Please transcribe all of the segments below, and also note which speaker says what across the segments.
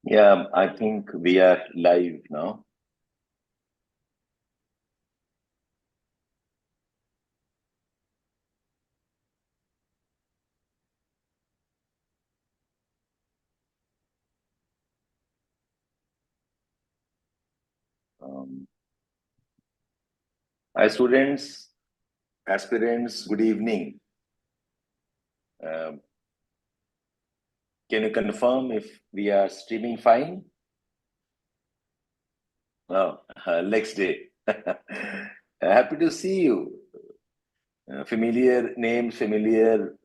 Speaker 1: Yeah, I think we are live now. Hi, students, aspirants, good evening. Um, can you confirm if we are streaming fine? Oh, next day. Happy to see you. Familiar names, familiar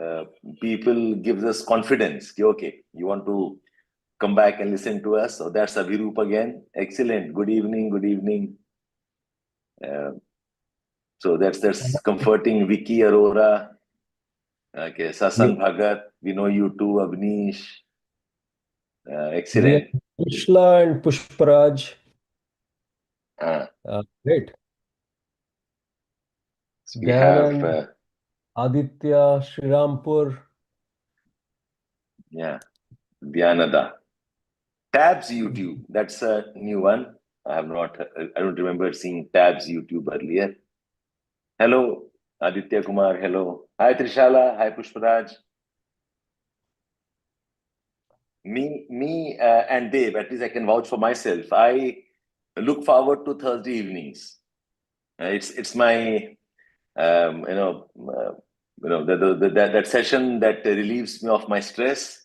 Speaker 1: uh, people gives us confidence. Okay, you want to come back and listen to us. So that's Abhiroop again. Excellent. Good evening. Good evening. Uh, so that's comforting. Vicky Aurora. Okay, Sasan Bhagat. We know you too, Avnish.
Speaker 2: We have
Speaker 1: Excellent.
Speaker 2: Krishna and Pushparaj.
Speaker 1: Uh,
Speaker 2: Great.
Speaker 1: we have,
Speaker 2: Dayanand, Aditya, Srirampur.
Speaker 1: yeah, Dhyanada. Tabs YouTube. That's a new one. I don't remember seeing Tabs YouTube earlier. Hello, Aditya Kumar. Hello. Hi, Trishala. Hi, Pushparaj. And Dave, at least I can vouch for myself. I look forward to Thursday evenings. It's my um, you know uh, that session that relieves me of my stress.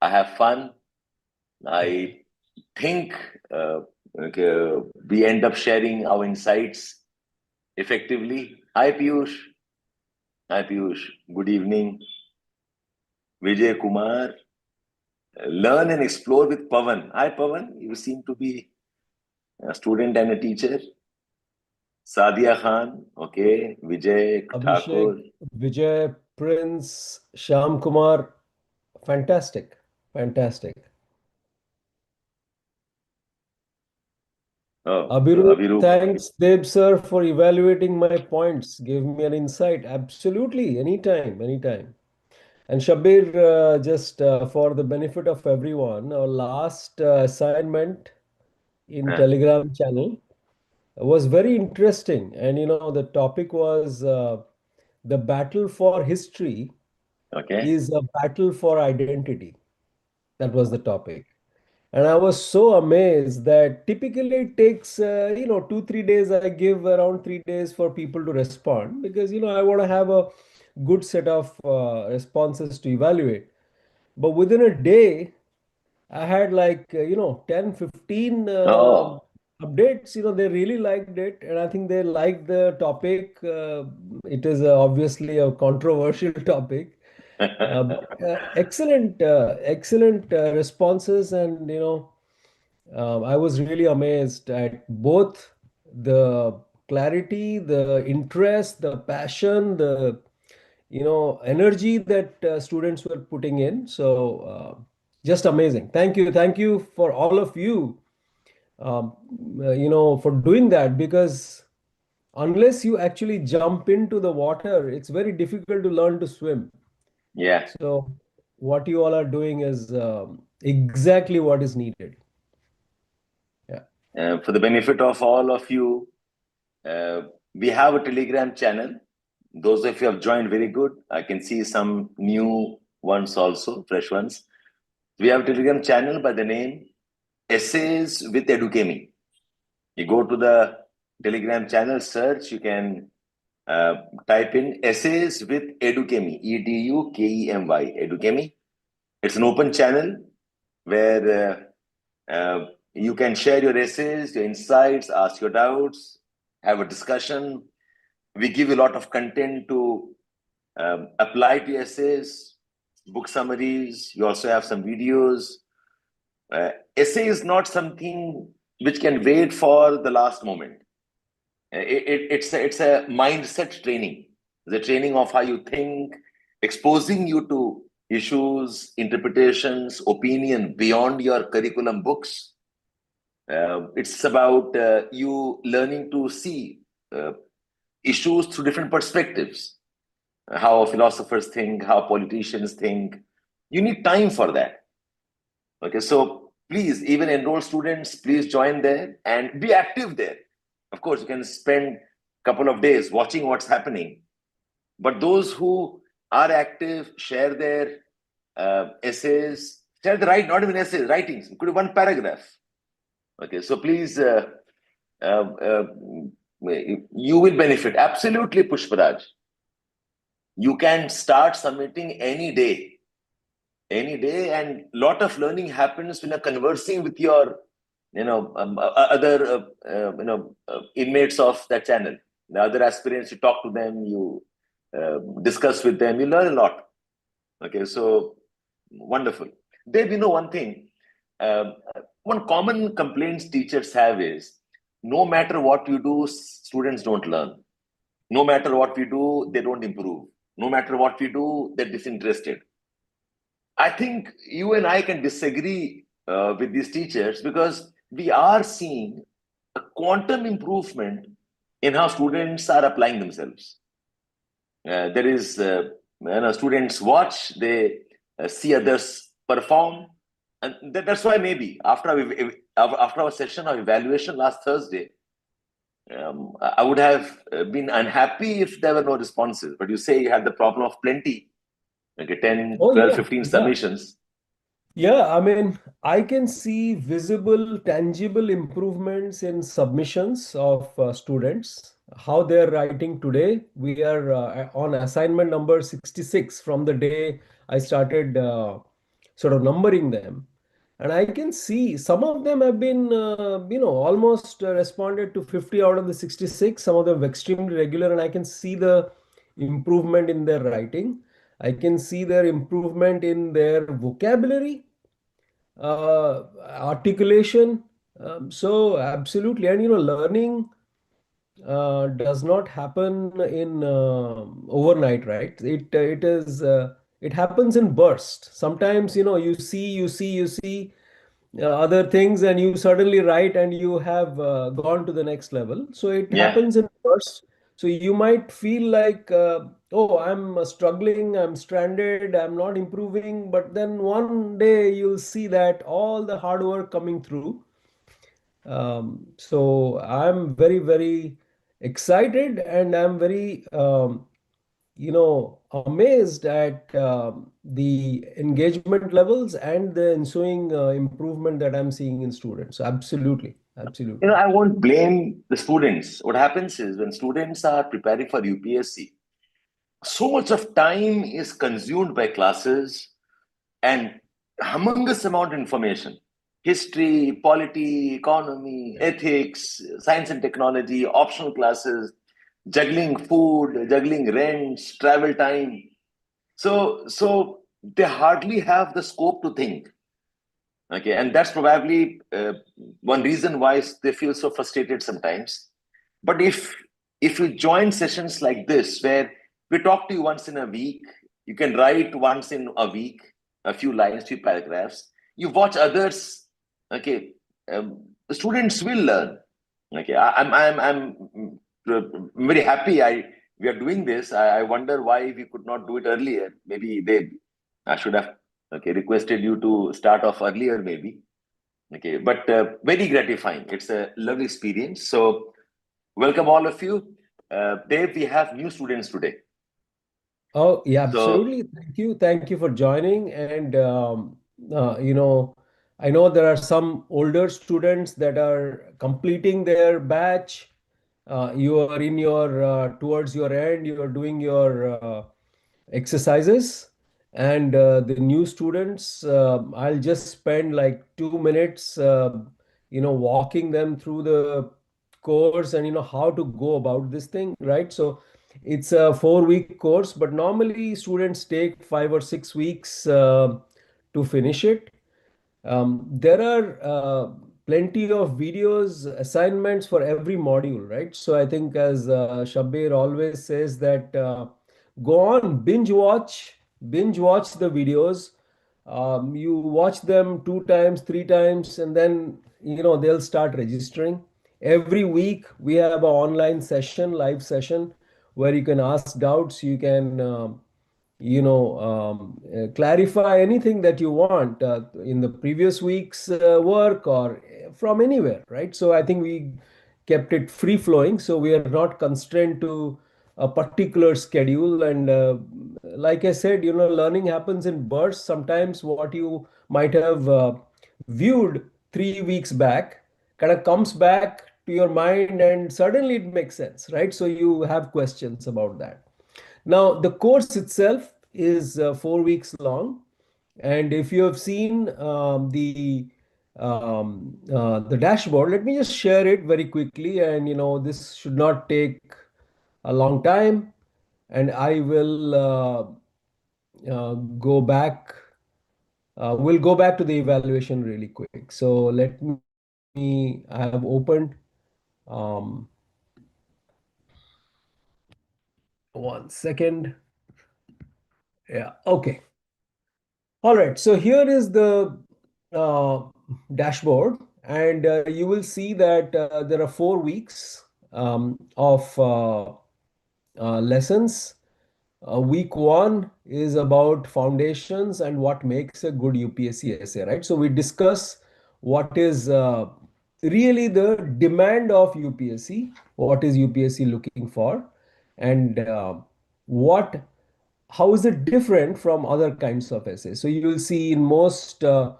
Speaker 1: I have fun. I think okay, we end up sharing our insights effectively. Hi Piyush. Hi Piyush. Good evening. Vijay Kumar. Learn and explore with Pavan. Hi Pavan. You seem to be a student and a teacher. Sadia Khan. Okay. Vijay Thakur.
Speaker 2: Abhishek, Vijay, Prince, Shyam Kumar. Fantastic. Fantastic.
Speaker 1: Oh,
Speaker 2: Abhirup,
Speaker 1: Avirup.
Speaker 2: thanks, Deb Sir, for evaluating my points. Gave me an insight. Absolutely. Anytime. Anytime. And Shabbir, just for the benefit of everyone, our last assignment in Telegram channel was very interesting. And the topic was the battle for history
Speaker 1: Okay.
Speaker 2: is a battle for identity. That was the topic. And I was so amazed that typically it takes, 2, 3 days. I give around 3 days for people to respond because, I want to have a good set of responses to evaluate. But within a day, I had like, 10, 15
Speaker 1: Oh.
Speaker 2: updates. They really liked it. And I think they liked the topic. It is obviously a controversial topic. Excellent responses. And, I was really amazed at both the clarity, the interest, the passion, the energy that students were putting in. So just amazing. Thank you for all of you, um, for doing that, because unless you actually jump into the water, it's very difficult to learn to swim.
Speaker 1: Yeah.
Speaker 2: So what you all are doing is exactly what is needed. Yeah.
Speaker 1: For the benefit of all of you, uh, we have a Telegram channel. Those of you have joined, very good. I can see some new ones also, fresh ones. We have a Telegram channel by the name Essays with Edukemy. You go to the Telegram channel, search, you can uh, type in Essays with Edukemy, Edukemy, Edukemy. It's an open channel where you can share your essays, your insights, ask your doubts, have a discussion. We give you a lot of content to apply to essays, book summaries. You also have some videos. Essay is not something which can wait for the last moment. It's a mindset training. The training of how you think, exposing you to issues, interpretations, opinion beyond your curriculum books. It's about you learning to see uh, issues through different perspectives. How philosophers think, how politicians think. You need time for that. Okay, so please, even enrolled students, please join there and be active there. Of course, you can spend a couple of days watching what's happening. But those who are active, share their essays, share the not even essays, writings. It could be one paragraph. Okay, so please, you will benefit. Absolutely, Pushparaj. You can start submitting any day, and lot of learning happens when you're conversing with your, other, inmates of that channel, the other aspirants. You talk to them, you discuss with them, you learn a lot. Okay, so wonderful. Dave, one thing, one common complaints teachers have is, no matter what you do, students don't learn. No matter what we do, they don't improve. No matter what we do, they're disinterested. I think you and I can disagree with these teachers, because we are seeing a quantum improvement in how students are applying themselves. There is, students watch, they see others perform, and that's why maybe after our session of evaluation last Thursday, I would have been unhappy if there were no responses. But you say you had the problem of plenty, okay, 10,
Speaker 2: Oh,
Speaker 1: 12,
Speaker 2: yeah.
Speaker 1: 15
Speaker 2: Yeah.
Speaker 1: submissions.
Speaker 2: Yeah, I mean, I can see visible, tangible improvements in submissions of students, how they're writing today. We are on assignment number 66 from the day I started sort of numbering them. And I can see some of them have been, almost responded to 50 out of the 66. Some of them extremely regular, and I can see the improvement in their writing. I can see their improvement in their vocabulary, articulation. So absolutely, and learning does not happen in overnight, right? It happens in bursts. Sometimes you see other things, and you suddenly write, and you have gone to the next level. So it
Speaker 1: Yeah.
Speaker 2: happens in bursts. So you might feel like, oh, I'm struggling, I'm stranded, I'm not improving. But then one day you'll see that all the hard work coming through. So I'm very, very excited, and I'm very, amazed at the engagement levels and the ensuing improvement that I'm seeing in students. Absolutely, absolutely.
Speaker 1: I won't blame the students. What happens is, when students are preparing for UPSC, so much of time is consumed by classes and humongous amount of information: history, polity, economy, ethics, science and technology, optional classes, juggling food, juggling rents, travel time. So they hardly have the scope to think. Okay, and that's probably one reason why they feel so frustrated sometimes. But if you join sessions like this, where we talk to you once in a week, you can write once in a week, a few lines, few paragraphs. You watch others. Okay, the students will learn. Okay, I'm very happy. We are doing this. I wonder why we could not do it earlier. Maybe I should have, okay, requested you to start off earlier, maybe. Okay, but very gratifying. It's a lovely experience. So welcome all of you. Dave, we have new students today.
Speaker 2: Oh, yeah,
Speaker 1: So
Speaker 2: absolutely. Thank you for joining. And I know there are some older students that are completing their batch. You are in your towards your end. You are doing your exercises, and the new students, I'll just spend like 2 minutes, walking them through the course, and how to go about this thing, right? So it's a 4-week course, but normally students take 5 or 6 weeks to finish it. There are plenty of videos, assignments for every module, right? So I think, as Shabbir always says, that go on, binge watch the videos. You watch them 2 times, 3 times, and then they'll start registering. Every week we have an online session, live session, where you can ask doubts. You can clarify anything that you want in the previous week's work or from anywhere, right? So I think we kept it free flowing, so we are not constrained to a particular schedule. And like I said, learning happens in bursts. Sometimes what you might have viewed 3 weeks back kind of comes back to your mind, and suddenly it makes sense, right? So you have questions about that. Now, the course itself is 4 weeks long, and if you have seen the dashboard, let me just share it very quickly. And this should not take a long time, and I will go back. We'll go back to the evaluation really quick. So let me. I have opened. Um, 1 second. Yeah. Okay. All right, so here is the uh, dashboard, and you will see that there are 4 weeks of lessons. Week one is about foundations and what makes a good UPSC essay, right? So we discuss what is really the demand of UPSC, what is UPSC looking for, and what how is it different from other kinds of essays. So you will see in most of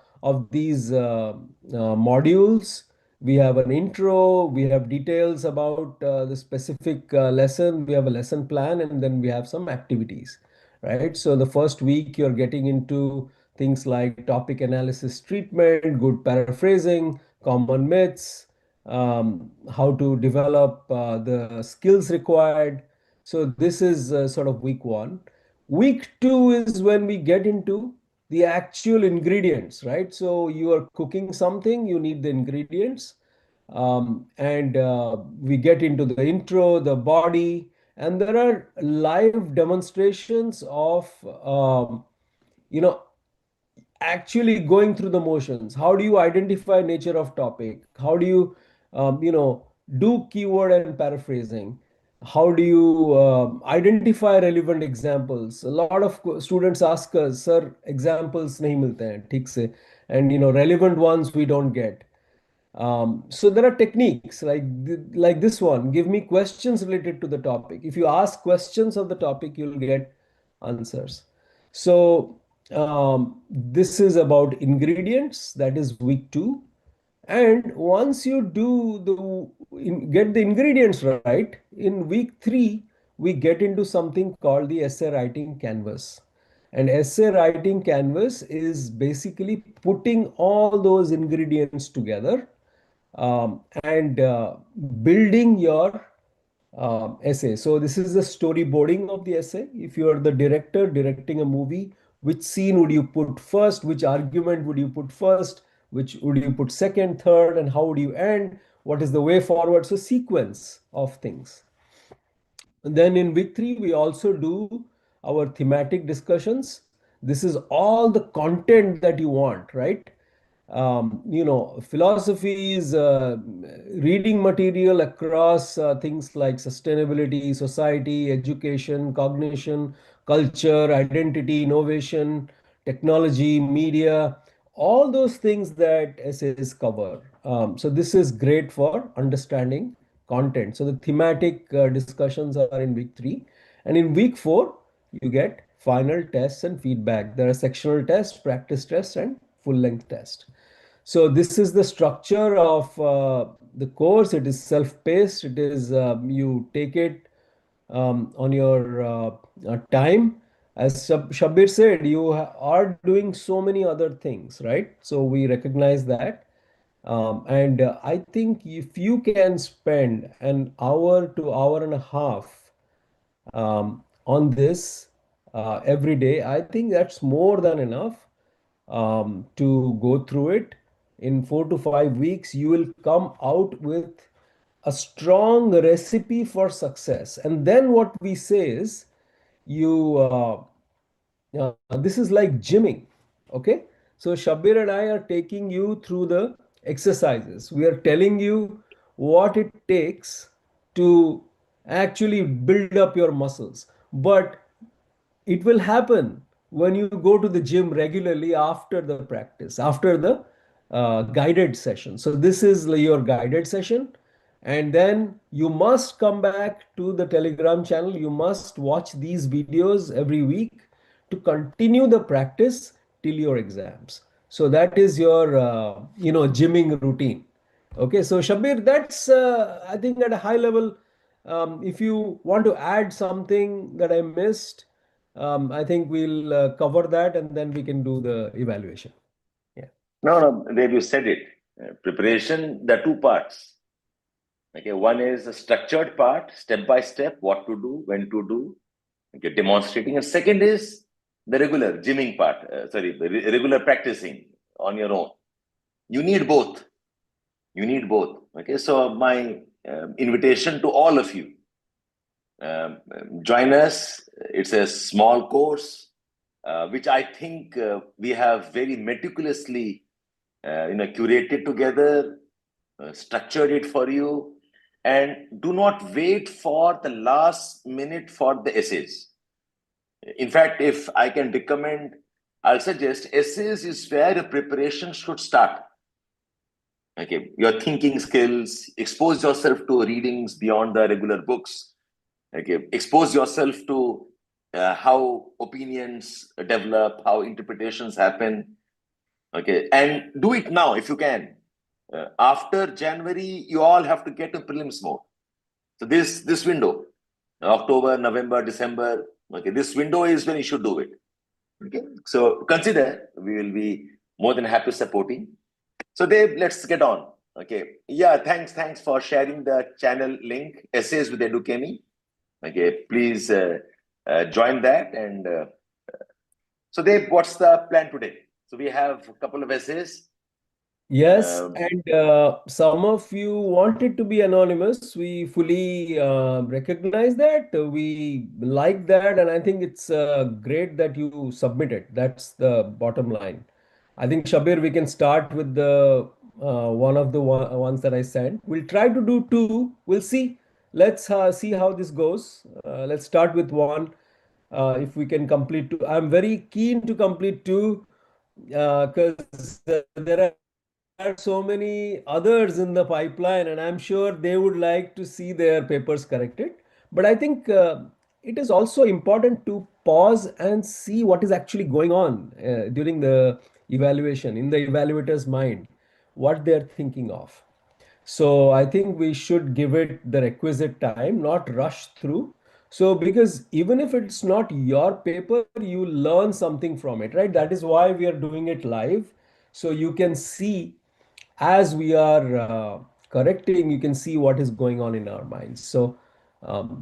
Speaker 2: these modules, we have an intro, we have details about the specific lesson, we have a lesson plan, and then we have some activities, right? So the first week you're getting into things like topic analysis treatment, good paraphrasing, common myths, how to develop the skills required. So this is sort of week one. Week two is when we get into the actual ingredients, right? So you are cooking something, you need the ingredients. And we get into the intro, the body, and there are live demonstrations of, you know, actually going through the motions. How do you identify nature of topic? How do you do keyword and paraphrasing? How do you identify relevant examples? A lot of students ask us, sir, examples nahi milte hain theek se, and relevant ones we don't get. So there are techniques like this one. Give me questions related to the topic. If you ask questions of the topic, you'll get answers. So this is about ingredients. That is week two. And once you get the ingredients right, in week three, we get into something called the essay writing canvas. And essay writing canvas is basically putting all those ingredients together, and building your essay. So this is the storyboarding of the essay. If you are the director directing a movie, which scene would you put first? Which argument would you put first? Which would you put second, third, and how would you end? What is the way forward? So sequence of things. And then in week three, we also do our thematic discussions. This is all the content that you want, right? Philosophies, reading material across things like sustainability, society, education, cognition, culture, identity, innovation, technology, media, all those things that essays cover. So this is great for understanding content. So the thematic discussions are in week three. And in week four, you get final tests and feedback. There are sectional tests, practice tests, and full length test. So this is the structure of the course. It is self-paced. It is you take it on your time. As Shabbir said, you are doing so many other things, right? So we recognize that. And I think if you can spend an hour to hour and a half on this every day, I think that's more than enough to go through it. In 4 to 5 weeks, you will come out with a strong recipe for success. And then what we say is, you this is like gymming. Okay, so Shabbir and I are taking you through the exercises. We are telling you what it takes to actually build up your muscles. But it will happen when you go to the gym regularly after the practice, after the guided session. So this is your guided session. And then you must come back to the Telegram channel. You must watch these videos every week to continue the practice till your exams. So that is your, gymming routine. Okay, so Shabbir, that's I think at a high level. If you want to add something that I missed, I think we'll cover that and then we can do the evaluation. Yeah.
Speaker 1: No, no, Dave, you said it. Preparation, there are two parts. Okay, one is a structured part, step by step, what to do, when to do, okay, demonstrating. And second is the regular gymming part, regular practicing on your own. You need both. You need both. Okay, so my invitation to all of you, join us. It's a small course, which I think we have very meticulously, curated together, structured it for you, and do not wait for the last minute for the essays. In fact, if I can recommend, I'll suggest essays is where a preparation should start. Okay, your thinking skills, expose yourself to readings beyond the regular books. Okay, expose yourself to how opinions develop, how interpretations happen. Okay, and do it now if you can. After January, you all have to get to prelims mode. So this window, October, November, December. Okay, this window is when you should do it. Okay, so consider, we will be more than happy supporting. So Dave, let's get on. Okay, yeah, thanks for sharing the channel link, Essays with Edukemy. Okay, please join that. And so Dave, what's the plan today? So we have a couple of essays.
Speaker 2: Yes, and some of you wanted to be anonymous. We fully recognize that. We like that, and I think it's great that you submitted. That's the bottom line. I think Shabir, we can start with the one of the ones that I sent. We'll try to do two. We'll see. Let's see how this goes. Let's start with one. If we can complete two, I'm very keen to complete two because there are so many others in the pipeline, and I'm sure they would like to see their papers corrected. But I think it is also important to pause and see what is actually going on during the evaluation, in the evaluator's mind, what they're thinking of. So I think we should give it the requisite time, not rush through. So because even if it's not your paper, you learn something from it, right? That is why we are doing it live. So you can see as we are correcting, you can see what is going on in our minds. So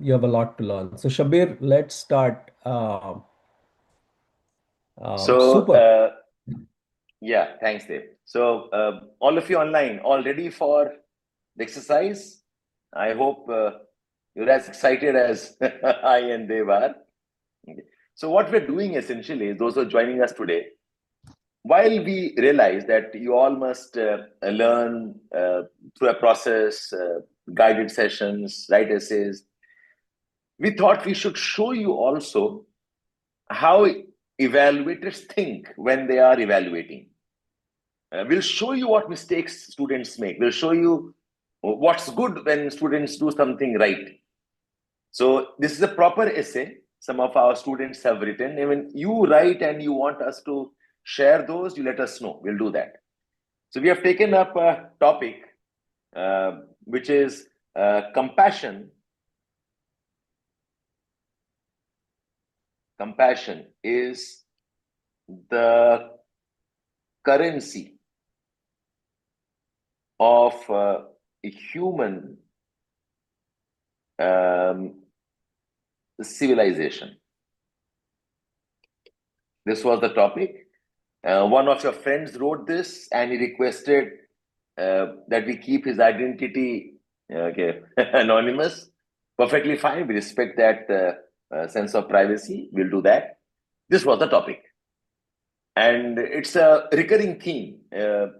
Speaker 2: you have a lot to learn. So Shabir, let's start.
Speaker 1: So
Speaker 2: Super.
Speaker 1: yeah, thanks, Dave. So all of you online, all ready for the exercise? I hope you're as excited as I and Dave are. Okay. So what we're doing essentially, those who are joining us today, while we realize that you all must learn through a process, guided sessions, write essays, we thought we should show you also how evaluators think when they are evaluating. We'll show you what mistakes students make. We'll show you what's good when students do something right. So this is a proper essay some of our students have written. Even you write and you want us to share those, you let us know. We'll do that. So we have taken up a topic which is compassion. Compassion is the currency of a human civilization. This was the topic. One of your friends wrote this and he requested that we keep his identity anonymous. Perfectly fine. We respect that sense of privacy. We'll do that. This was the topic. And it's a recurring theme,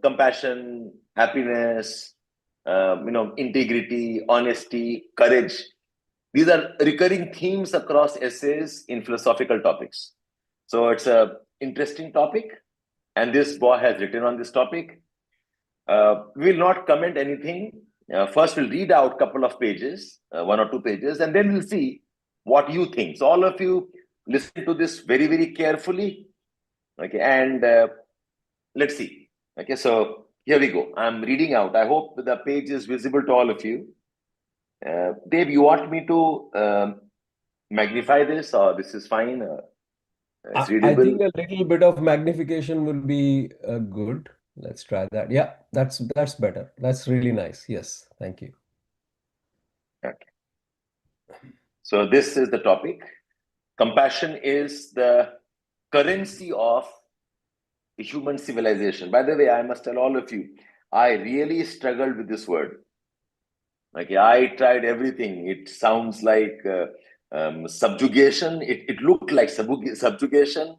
Speaker 1: compassion, happiness, integrity, honesty, courage. these are recurring themes across essays in philosophical topics. So it's a interesting topic, and this boy has written on this topic. We will not comment anything. First, we'll read out a couple of pages, 1 or 2 pages, and then we'll see what you think. So all of you listen to this very, very carefully. Okay, and let's see. Okay, so here we go. I'm reading out. I hope the page is visible to all of you. Dave, you want me to magnify this, or this is fine? It's
Speaker 2: I
Speaker 1: readable.
Speaker 2: think a little bit of magnification will be good. Let's try that. Yeah, that's better. That's really nice. Yes, thank you.
Speaker 1: Okay. So this is the topic. Compassion is the currency of human civilization. By the way, I must tell all of you, I really struggled with this word. Okay, I tried everything. It sounds like subjugation. It looked like subjugation.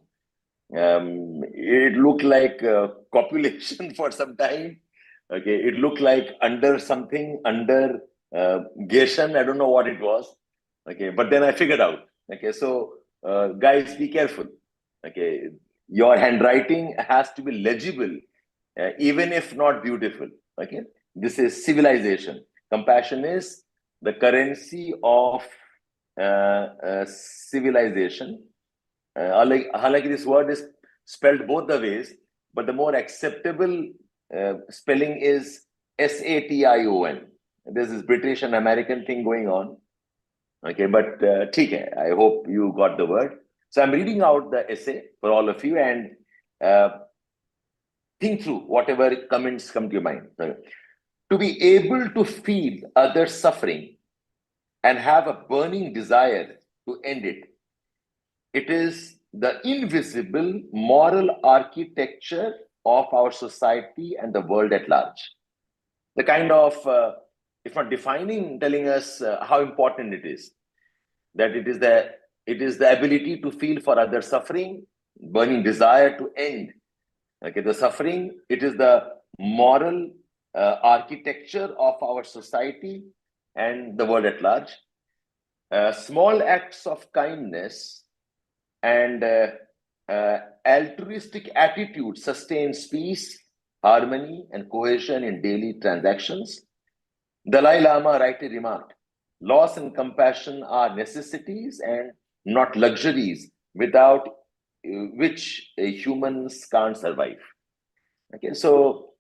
Speaker 1: It looked like copulation for some time. Okay, it looked like under something, under gation. I don't know what it was. Okay, but then I figured out. Okay, so guys, be careful. Okay, your handwriting has to be legible, even if not beautiful. Okay, this is civilization. Compassion is the currency of civilization. Like this word is spelled both the ways, but the more acceptable spelling is Sation. There's this British and American thing going on. Okay, but I hope you got the word. So I'm reading out the essay for all of you, and think through whatever comments come to your mind. To be able to feel others' suffering and have a burning desire to end it, it is the invisible moral architecture of our society and the world at large. The kind of, if not defining, telling us how important it is. That it is the ability to feel for other suffering, burning desire to end. Okay, the suffering. It is the moral architecture of our society and the world at large. Small acts of kindness and altruistic attitude sustains peace, harmony, and cohesion in daily transactions. Dalai Lama rightly remarked, loss and compassion are necessities and not luxuries without which humans can't survive. Okay, so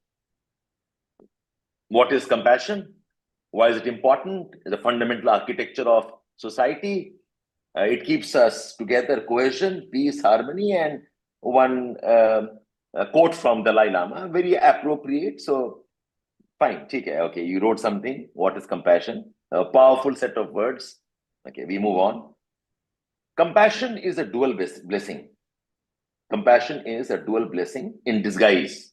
Speaker 1: what is compassion? Why is it important? The fundamental architecture of society. It keeps us together, cohesion, peace, harmony, and one quote from Dalai Lama, very appropriate. So, fine, okay, you wrote something. What is compassion? A powerful set of words. Okay, we move on. Compassion is a dual blessing. Compassion is a dual blessing in disguise.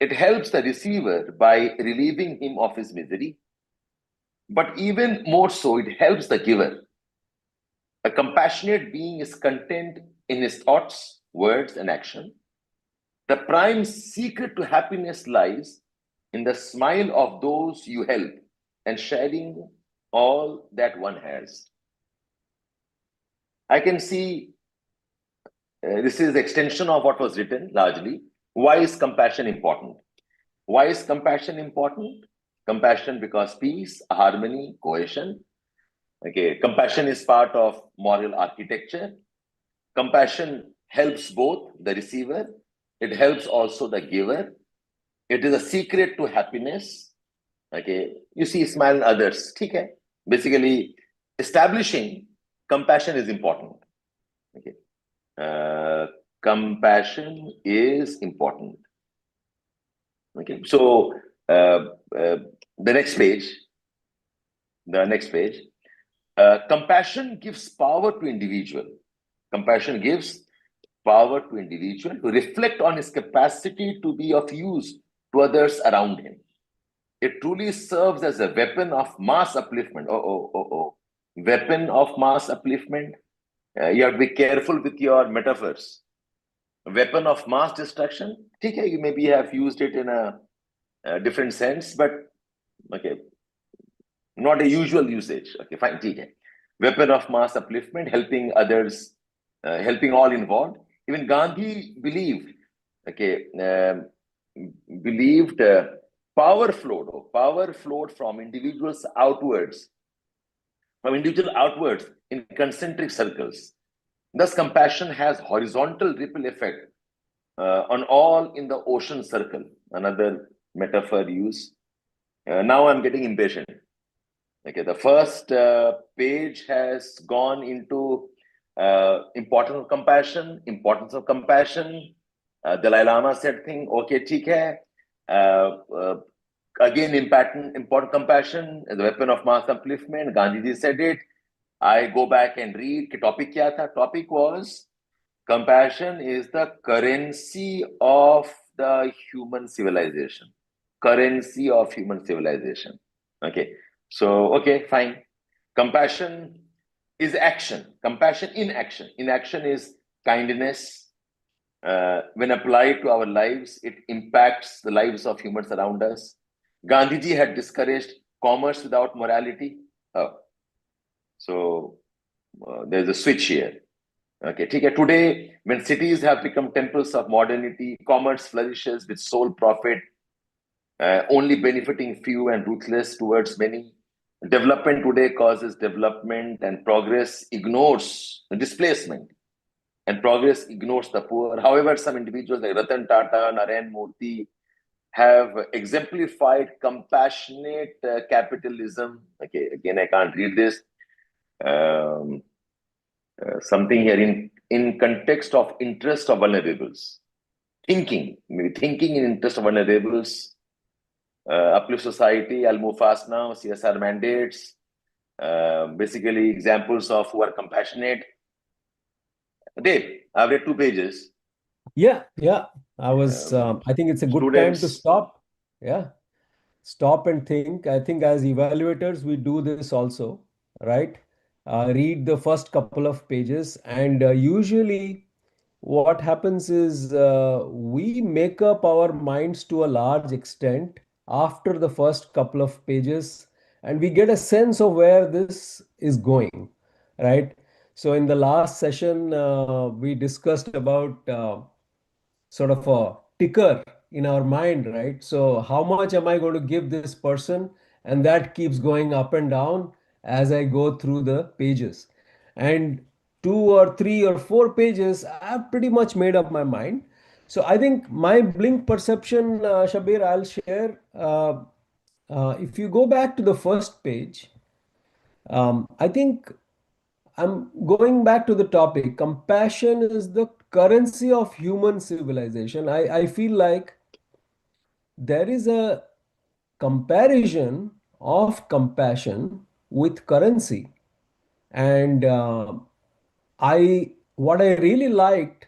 Speaker 1: It helps the receiver by relieving him of his misery. But even more so, it helps the giver. A compassionate being is content in his thoughts, words, and action. The prime secret to happiness lies in the smile of those you help and sharing all that one has. I can see this is extension of what was written largely. Why is compassion important? Why is compassion important? Compassion because peace, harmony, cohesion. Okay, compassion is part of moral architecture. Compassion helps both the receiver. It helps also the giver. It is a secret to happiness. Okay, you see, smile in others. Okay, basically, establishing compassion is important. Okay, compassion is important. Okay, so the next page. Compassion gives power to individual. Compassion gives power to individual to reflect on his capacity to be of use to others around him. It truly serves as a weapon of mass upliftment. Weapon of mass upliftment. You have to be careful with your metaphors. Weapon of mass destruction. Okay, you maybe have used it in a different sense, but okay, not a usual usage. Okay, fine. Okay. weapon of mass upliftment, helping others, helping all involved. Even Gandhi believed, okay, believed power flowed from individuals outwards, in concentric circles. Thus, compassion has horizontal ripple effect on all in the ocean circle. Another metaphor used. Now I'm getting impatient. Okay, the first page has gone into importance of compassion. Dalai Lama said thing, okay, theek hai. Again, important compassion, the weapon of mass upliftment. Gandhiji said it. I go back and read. Topic kya tha? Topic was compassion is the currency of the human civilization. Currency of human civilization. Okay. So, okay, fine. Compassion is action. Compassion in action. In action is kindness. When applied to our lives, it impacts the lives of humans around us. Gandhiji had discouraged commerce without morality. Oh. So, there's a switch here. Okay, today, when cities have become temples of modernity, commerce flourishes with sole profit, only benefiting few and ruthless towards many. Development today causes development, and progress ignores displacement, and progress ignores the poor. However, some individuals like Ratan Tata, Narayan Murthy have exemplified compassionate capitalism. Okay, again, I can't read this. Something here in context of interest of vulnerables. Maybe thinking in interest of vulnerables, uplift society. I'll move fast now. CSR mandates, basically examples of who are compassionate. Dave, I've read 2 pages.
Speaker 2: Yeah. I think it's a good time to stop. Yeah. Stop and think. I think as evaluators, we do this also, right? Read the first couple of pages, and usually what happens is we make up our minds to a large extent after the first couple of pages, and we get a sense of where this is going, right? So in the last session, we discussed about sort of a ticker in our mind, right? So how much am I going to give this person? And that keeps going up and down as I go through the pages. And 2 or 3 or 4 pages, I've pretty much made up my mind. So I think my blink perception, Shabbir, I'll share. If you go back to the first page, I think I'm going back to the topic. Compassion is the currency of human civilization. I feel like there is a comparison of compassion with currency. And what I really liked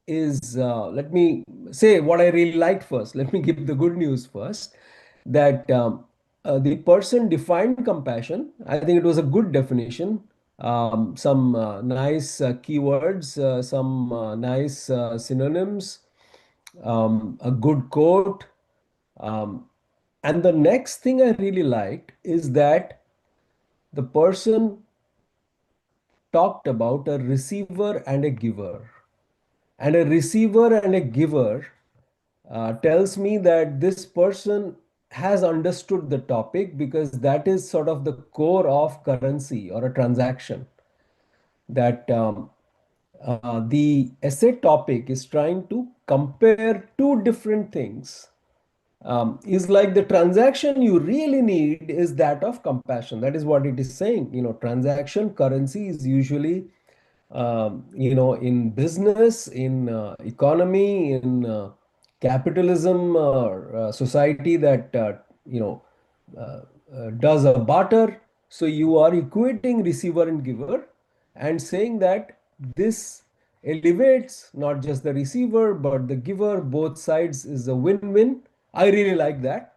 Speaker 2: is, let me say what I really liked first. Let me give the good news first, that the person defined compassion. I think it was a good definition. Some nice keywords, some nice synonyms, a good quote. Um, and the next thing I really liked is that the person talked about a receiver and a giver. And a receiver and a giver tells me that this person has understood the topic, because that is sort of the core of currency or a transaction. That the essay topic is trying to compare two different things. Is like the transaction you really need is that of compassion. That is what it is saying. Transaction currency is usually, in business, in economy, in capitalism, society that, does a barter. So you are equating receiver and giver and saying that this elevates not just the receiver but the giver. Both sides is a win-win. I really like that.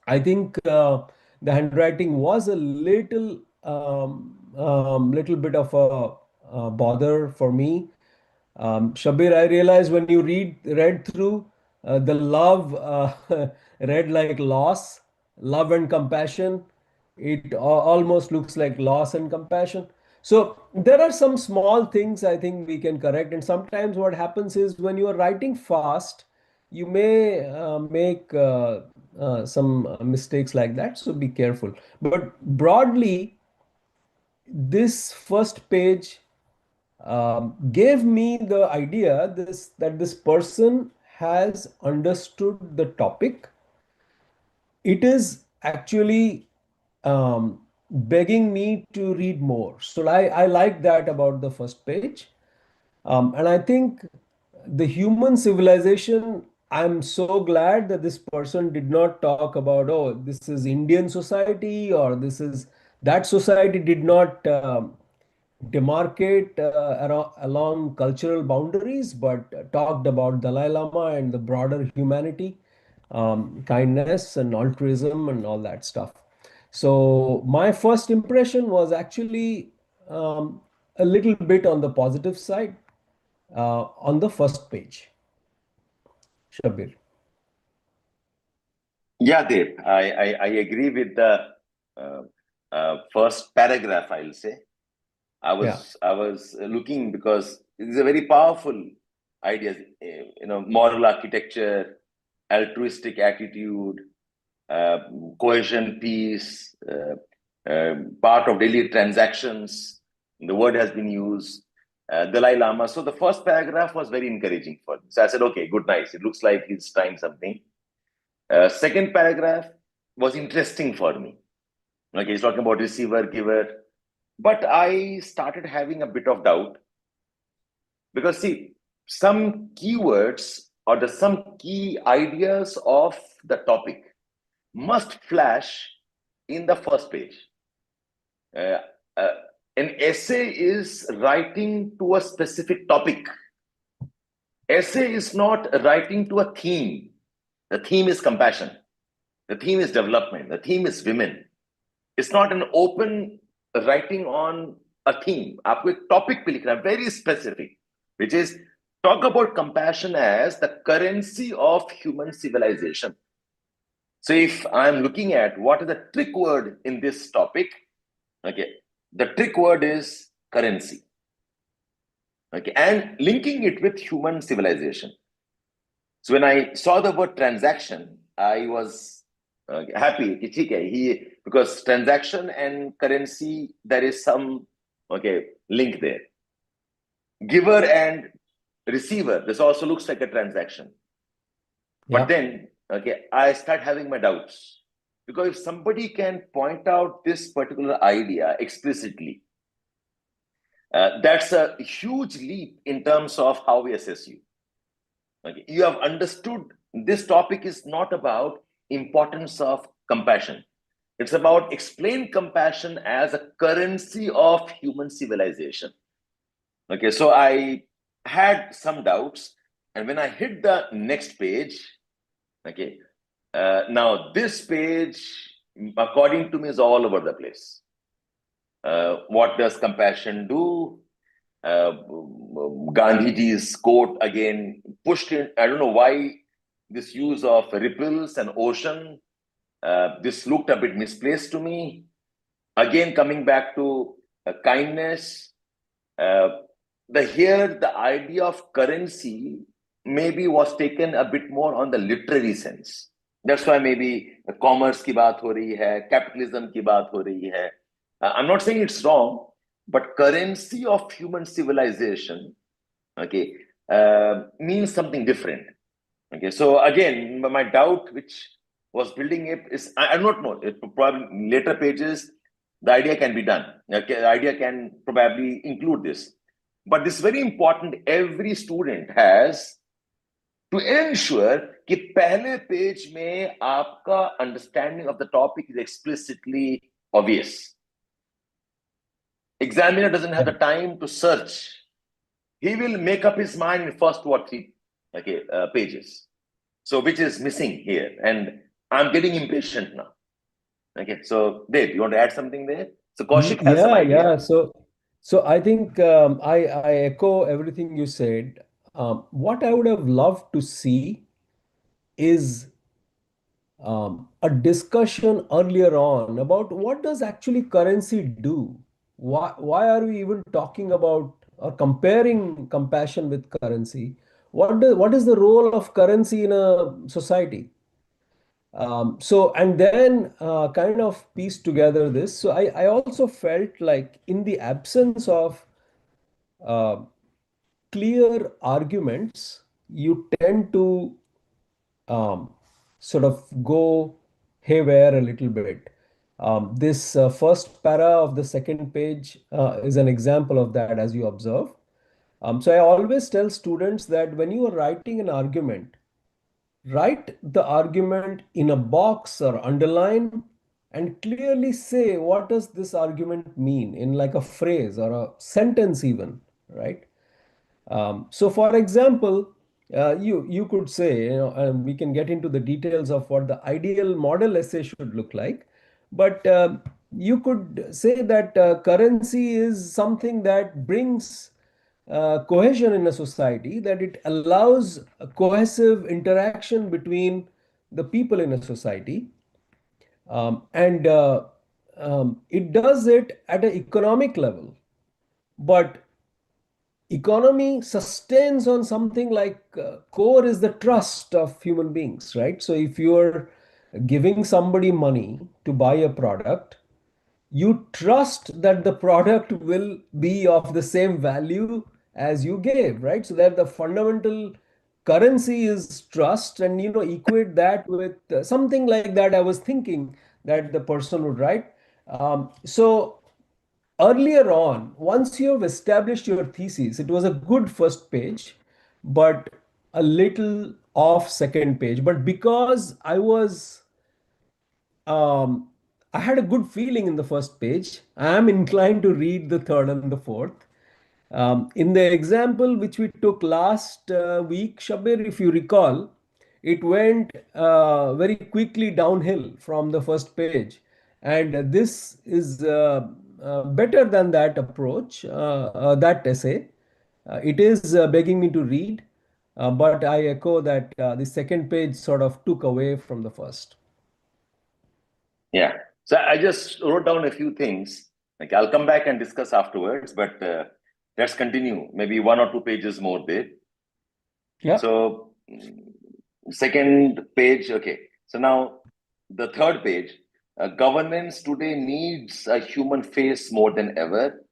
Speaker 2: I think the handwriting was a little bit of a bother for me. Shabir, I realized when you read through the love, read like loss, love and compassion. it almost looks like loss and compassion. So there are some small things I think we can correct. And sometimes what happens is when you are writing fast, you may make some mistakes like that. So be careful. But broadly, this first page gave me the idea that this person has understood the topic. It is actually begging me to read more. So I like that about the first page. And I think the human civilization, I'm so glad that this person did not talk about, oh, this is Indian society or this is that society, did not demarcate along cultural boundaries, but talked about Dalai Lama and the broader humanity, kindness and altruism and all that stuff. So my first impression was actually a little bit on the positive side on the first page. Shabbir.
Speaker 1: Yeah, Dave, I agree with the first paragraph, I'll say.
Speaker 2: Yeah.
Speaker 1: I was looking because it's a very powerful idea, moral architecture, altruistic attitude, uh, cohesion, peace, part of daily transactions. The word has been used, Dalai Lama. So the first paragraph was very encouraging for me. So I said, okay, good, nice. It looks like he's trying something. Second paragraph was interesting for me. Okay, he's talking about receiver, giver. But I started having a bit of doubt because, see, some keywords or some key ideas of the topic must flash in the first page. Uh, uh, an essay is writing to a specific topic. Essay is not writing to a theme. The theme is compassion. The theme is development. The theme is women. It's not an open writing on a theme. आपको एक topic पे लिखना है, very specific, which is talk about compassion as the currency of human civilization. So if I'm looking at what is the trick word in this topic, okay, the trick word is currency. Okay, and linking it with human civilization. So when I saw the word transaction, I was happy कि ठीक है, because transaction and currency, there is some link there. Giver and receiver, this also looks like a transaction. But
Speaker 2: Yeah.
Speaker 1: then I start having my doubts, because if somebody can point out this particular idea explicitly, that's a huge leap in terms of how we assess you. Okay, you have understood this topic is not about importance of compassion. It's about explain compassion as a currency of human civilization. Okay, so I had some doubts, and when I hit the next page, okay, now this page, according to me, is all over the place. What does compassion do? Gandhiji's quote again pushed in. I don't know why this use of ripples and ocean. This looked a bit misplaced to me. Again, coming back to kindness. The idea of currency maybe was taken a bit more on the literary sense. That's why maybe commerce ki baat ho rahi hai, capitalism ki baat ho rahi hai. I'm not saying it's wrong, but currency of human civilization, means something different. Okay, so again, my doubt, which was building up, is I don't know. Probably later pages, the idea can be done. Okay, the idea can probably include this, but this is very important. Every student has to ensure कि पहले page में आपका understanding of the topic is explicitly obvious. Examiner doesn't have the time to search. He will make up his mind in first 2 or 3 pages. So which is missing here, and I'm getting impatient now. Okay, so Dave, you want to add something there? So Kaushik has some idea.
Speaker 2: Yeah. So I think I echo everything you said. What I would have loved to see is a discussion earlier on about what does actually currency do? Why are we even talking about or comparing compassion with currency? What is the role of currency in a society? And then kind of piece together this. So I also felt like in the absence of uh, clear arguments, you tend to um, sort of go haywire a little bit. This first para of the second page is an example of that, as you observe. So I always tell students that when you are writing an argument, write the argument in a box or underline and clearly say what does this argument mean in like a phrase or a sentence even, right? So, for example, you could say, we can get into the details of what the ideal model essay should look like, but you could say that currency is something that brings cohesion in a society, that it allows a cohesive interaction between the people in a society, and it does it at an economic level. But economy sustains on something like core is the trust of human beings, right? So if you're giving somebody money to buy a product, you trust that the product will be of the same value as you gave, right? So that the fundamental currency is trust, and equate that with something like that. I was thinking that the person would write. So earlier on, once you have established your thesis, it was a good first page, but a little off second page. But because um, I had a good feeling in the first page, I am inclined to read the third and the fourth. In the example which we took last week, Shabbir, if you recall, it went very quickly downhill from the first page. And this is better than that approach, that essay. It is begging me to read, but I echo that the second page sort of took away from the first.
Speaker 1: Yeah. So I just wrote down a few things. Like I'll come back and discuss afterwards, but let's continue. Maybe one or two pages more there.
Speaker 2: Yeah.
Speaker 1: So second page. Okay. So now the third page. Governance today needs a human face more than ever,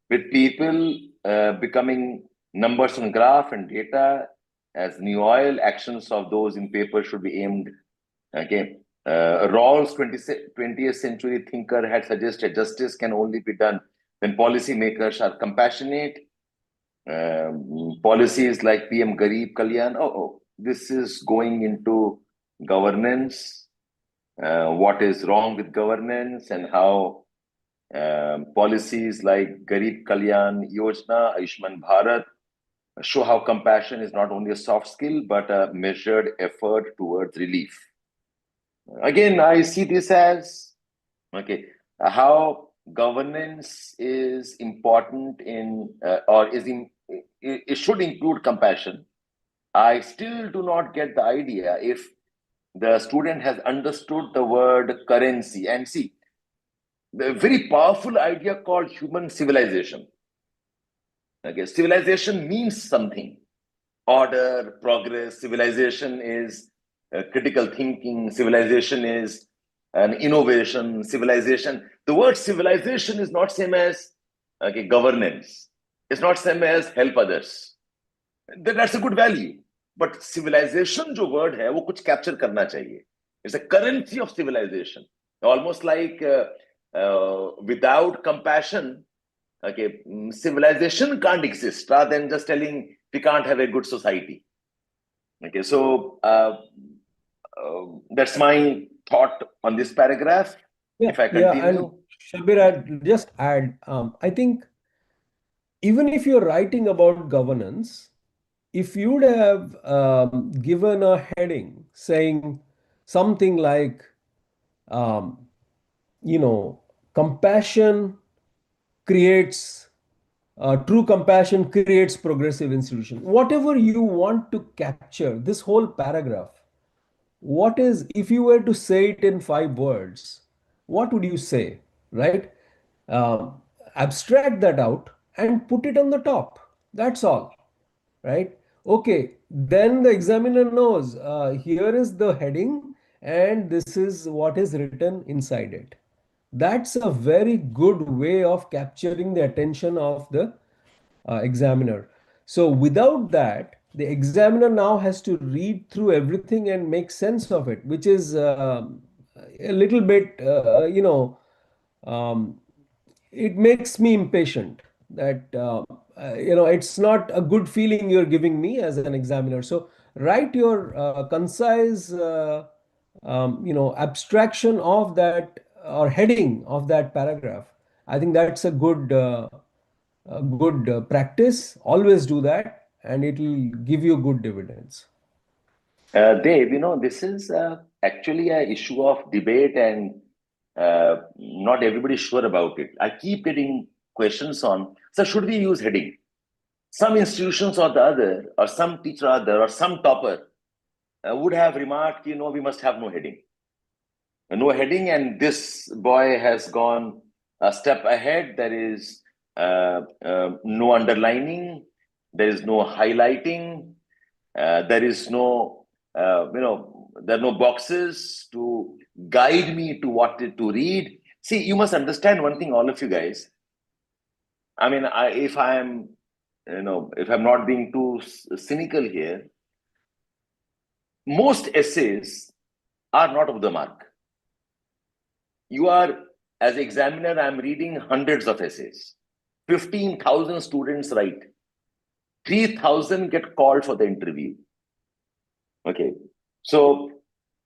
Speaker 1: with people becoming numbers on graph and data as new oil. Actions of those in paper should be aimed. Okay. Rawls, 20th century thinker, had suggested justice can only be done when policymakers are compassionate. Policies like PM Garib Kalyan. This is going into governance. What is wrong with governance, and how policies like Garib Kalyan Yojana, Ayushman Bharat show how compassion is not only a soft skill but a measured effort towards relief. Again, I see this as okay, how governance is important in or is in it should include compassion. I still do not get the idea if the student has understood the word currency. And see, the very powerful idea called human civilization. Okay, civilization means something. Order, progress. Civilization is critical thinking. Civilization is an innovation. Civilization. The word civilization is not same as okay governance. It's not same as help others. That's a good value. But civilization जो word है वो कुछ capture करना चाहिए. It's a currency of civilization. Almost like without compassion, okay, civilization can't exist. Rather than just telling we can't have a good society. Okay, so that's my thought on this paragraph.
Speaker 2: Yeah,
Speaker 1: If I
Speaker 2: yeah, and
Speaker 1: continue,
Speaker 2: Shabir, I'd just add, I think even if you're writing about governance, if you'd have given a heading saying something like, um, you know, compassion creates, true compassion creates progressive institution, whatever you want to capture, this whole paragraph, what is, if you were to say it in 5 words, what would you say, right? Um, Abstract that out and put it on the top. That's all, right? Okay, then the examiner knows here is the heading and this is what is written inside it. That's a very good way of capturing the attention of the examiner. So without that, the examiner now has to read through everything and make sense of it, which is a little bit, um, it makes me impatient that it's not a good feeling you're giving me as an examiner. So write your concise abstraction of that or heading of that paragraph. I think that's a good practice. Always do that and it will give you good dividends.
Speaker 1: Dave, this is actually an issue of debate, and not everybody is sure about it. I keep getting questions on, so should we use heading? Some institutions or the other, or some teacher or other, or some topper would have remarked, we must have no heading. No heading, and this boy has gone a step ahead. There is no underlining, there is no highlighting, there is no, there are no boxes to guide me to what to read. See, you must understand one thing, all of you guys. I mean, if I'm not being too cynical here, most essays are not of the mark. You are, as examiner, I'm reading hundreds of essays. 15,000 students write. 3,000 get called for the interview. Okay. So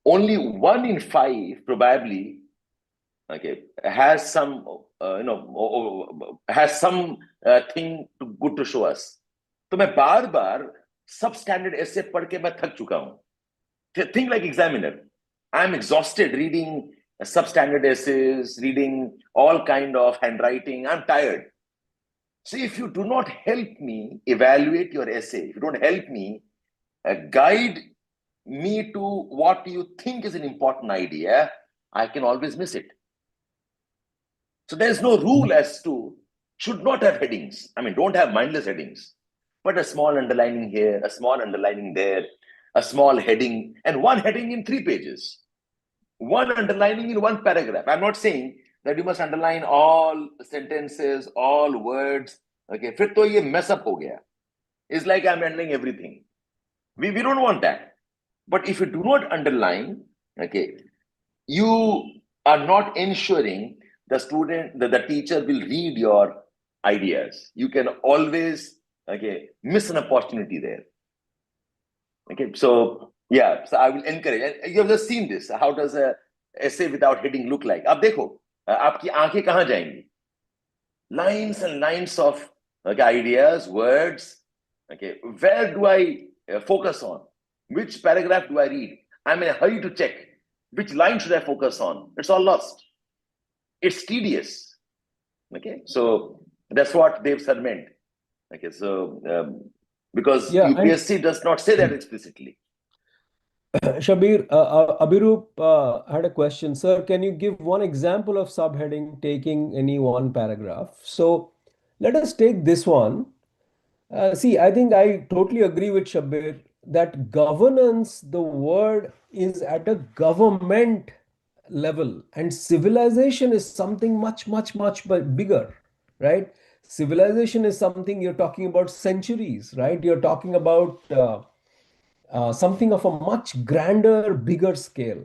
Speaker 1: only 1 in 5 probably, okay, has some, has some thing good to show us. तो मैं बार बार substandard essay पढ़ के मैं थक चुका हूं. Think like examiner. I'm exhausted reading substandard essays, reading all kind of handwriting. I'm tired. So if you do not help me evaluate your essay, if you don't help me guide me to what you think is an important idea, I can always miss it. So there's no rule as to should not have headings. I mean, don't have mindless headings, but a small underlining here, a small underlining there, a small heading, and one heading in 3 pages, one underlining in 1 paragraph. I'm not saying that you must underline all sentences, all words. Okay, फिर तो ये mess up हो गया. It's like I'm underlining everything. We don't want that. But if you do not underline, okay, you are not ensuring the teacher will read your ideas. You can always, okay, miss an opportunity there. Okay, so yeah, so I will encourage. And you have just seen this. How does a essay without heading look like? अब देखो, आपकी आंखें कहाँ जाएंगी? Lines and lines of ideas, words. Okay, where do I focus on? Which paragraph do I read? I'm in a hurry to check. Which line should I focus on? It's all lost. It's tedious. Okay, so that's what DebSir meant. Okay, so because UPSC does not say that explicitly.
Speaker 2: Shabbir, Abhirup had a question. Sir, can you give one example of subheading taking any one paragraph? So let us take this one. See, I think I totally agree with Shabbir that governance, the word is at a government level, and civilization is something much, much, much bigger, right? Civilization is something you're talking about centuries, right? You're talking about something of a much grander, bigger scale.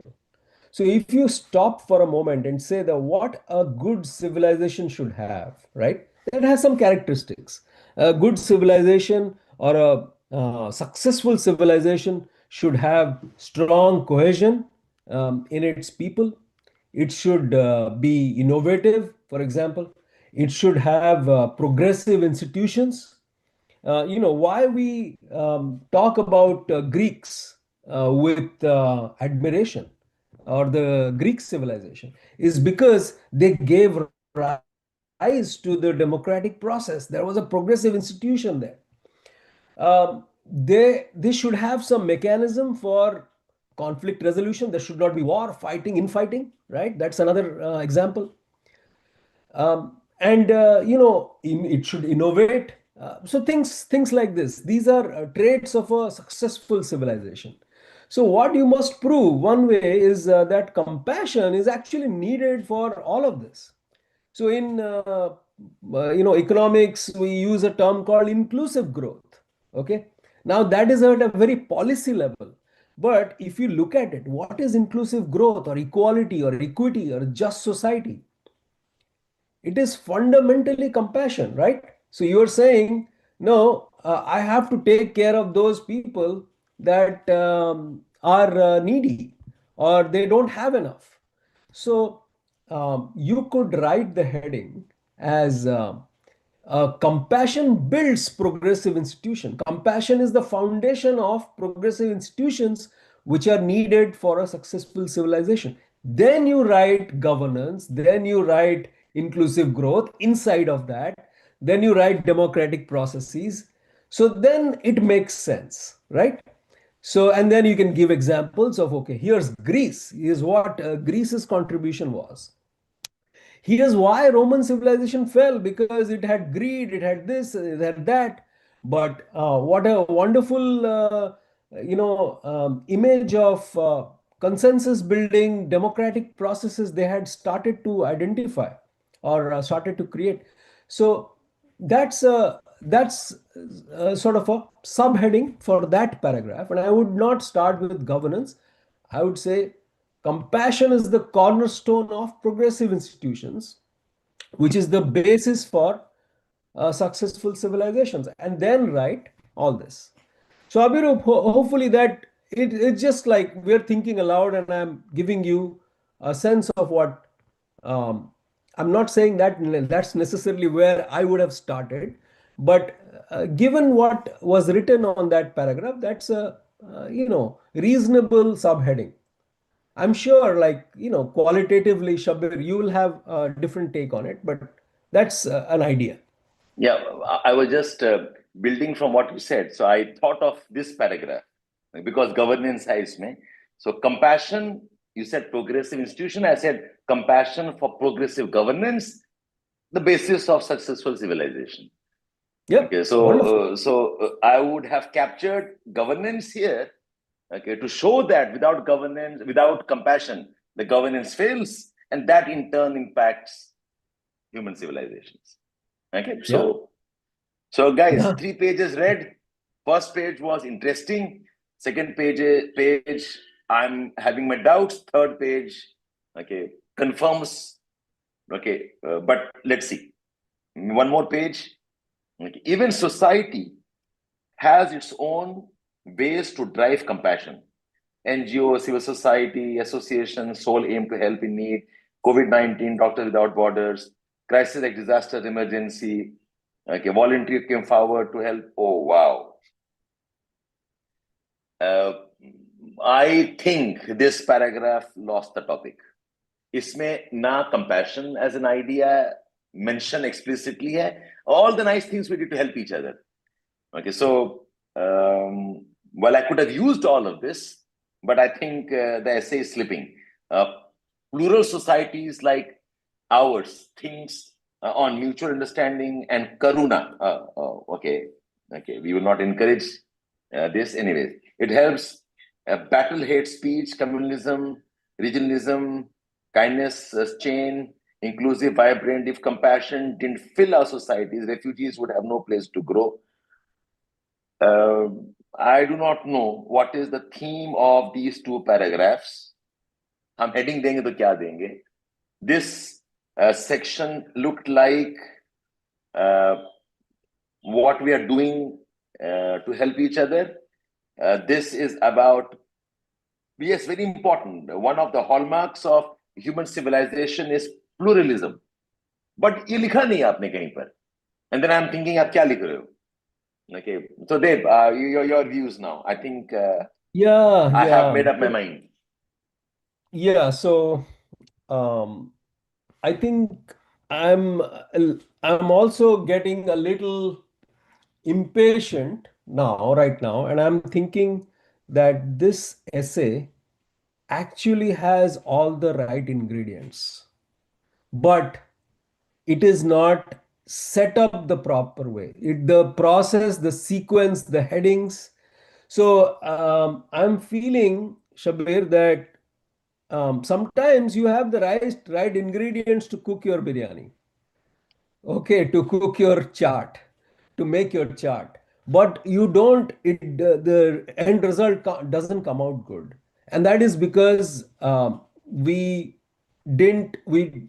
Speaker 2: So if you stop for a moment and say that what a good civilization should have, right? It has some characteristics. A good civilization or a successful civilization should have strong cohesion in its people. It should be innovative, for example. It should have progressive institutions. Why we talk about Greeks with admiration or the Greek civilization is because they gave rise to the democratic process. There was a progressive institution there. They should have some mechanism for conflict resolution. There should not be war, fighting, infighting, right? That's another example. And it should innovate. So things like this. These are traits of a successful civilization. So what you must prove one way is that compassion is actually needed for all of this. So in economics, we use a term called inclusive growth. Okay, now that is at a very policy level. But if you look at it, what is inclusive growth or equality or equity or just society? It is fundamentally compassion, right? So you're saying, no, I have to take care of those people that are needy or they don't have enough. So you could write the heading as compassion builds progressive institution. Compassion is the foundation of progressive institutions which are needed for a successful civilization. Then you write governance, then you write inclusive growth inside of that, then you write democratic processes. So then it makes sense, right? So, and then you can give examples of, okay, here's Greece. Here's what Greece's contribution was. Here's why Roman civilization fell, because it had greed, it had this, it had that. But what a wonderful, image of consensus building, democratic processes they had started to identify or started to create. So that's sort of a subheading for that paragraph. And I would not start with governance. I would say compassion is the cornerstone of progressive institutions, which is the basis for successful civilizations. And then write all this. So, Abhirup, hopefully that it's just like we're thinking aloud, and I'm giving you a sense of what um, I'm not saying that that's necessarily where I would have started, but given what was written on that paragraph, that's a reasonable subheading. I'm sure, like, qualitatively, Shabbir, you will have a different take on it, but that's an idea.
Speaker 1: Yeah, I was just building from what you said. So I thought of this paragraph because governance है इसमें. So compassion, you said progressive institution. I said compassion for progressive governance, the basis of successful civilization.
Speaker 2: Yep.
Speaker 1: Okay,
Speaker 2: Wonderful.
Speaker 1: so I would have captured governance here. Okay, to show that without governance, without compassion, the governance fails, and that in turn impacts human civilizations. Okay,
Speaker 2: Yeah.
Speaker 1: so guys,
Speaker 2: Yeah.
Speaker 1: 3 pages read. First page was interesting. Second page, I'm having my doubts. Third page, okay, confirms. Okay, but let's see. One more page. Okay. Even society has its own ways to drive compassion. NGO, civil society, associations, sole aim to help in need, COVID-19, Doctors Without Borders, crisis like disaster emergency. Okay, volunteers came forward to help. Oh, wow. I think this paragraph lost the topic. इसमें ना compassion as an idea mentioned explicitly है. All the nice things we did to help each other. Okay, so well, I could have used all of this, but I think the essay is slipping. Plural societies like ours thinks on mutual understanding and karuna. Okay, we will not encourage this anyways. It helps battle hate speech, communalism, regionalism, kindness chain, inclusive, vibrant. If compassion didn't fill our societies, refugees would have no place to grow. I do not know what is the theme of these two paragraphs. हम heading देंगे तो क्या देंगे? This section looked like what we are doing to help each other. This is about, yes, very important. One of the hallmarks of human civilization is pluralism. But ये लिखा नहीं आपने कहीं पर. And then I'm thinking, आप क्या लिख रहे हो? Okay, so Deb, your views now. I think I have made up my mind.
Speaker 2: Yeah, so I think I'm also getting a little impatient now, right now, and I'm thinking that this essay actually has all the right ingredients, but it is not set up the proper way. The process, the sequence, the headings. So I'm feeling, Shabbir, that sometimes you have the right ingredients to cook your biryani. Okay, to cook your chart, to make your chart, but you don't, the end result doesn't come out good. And that is because we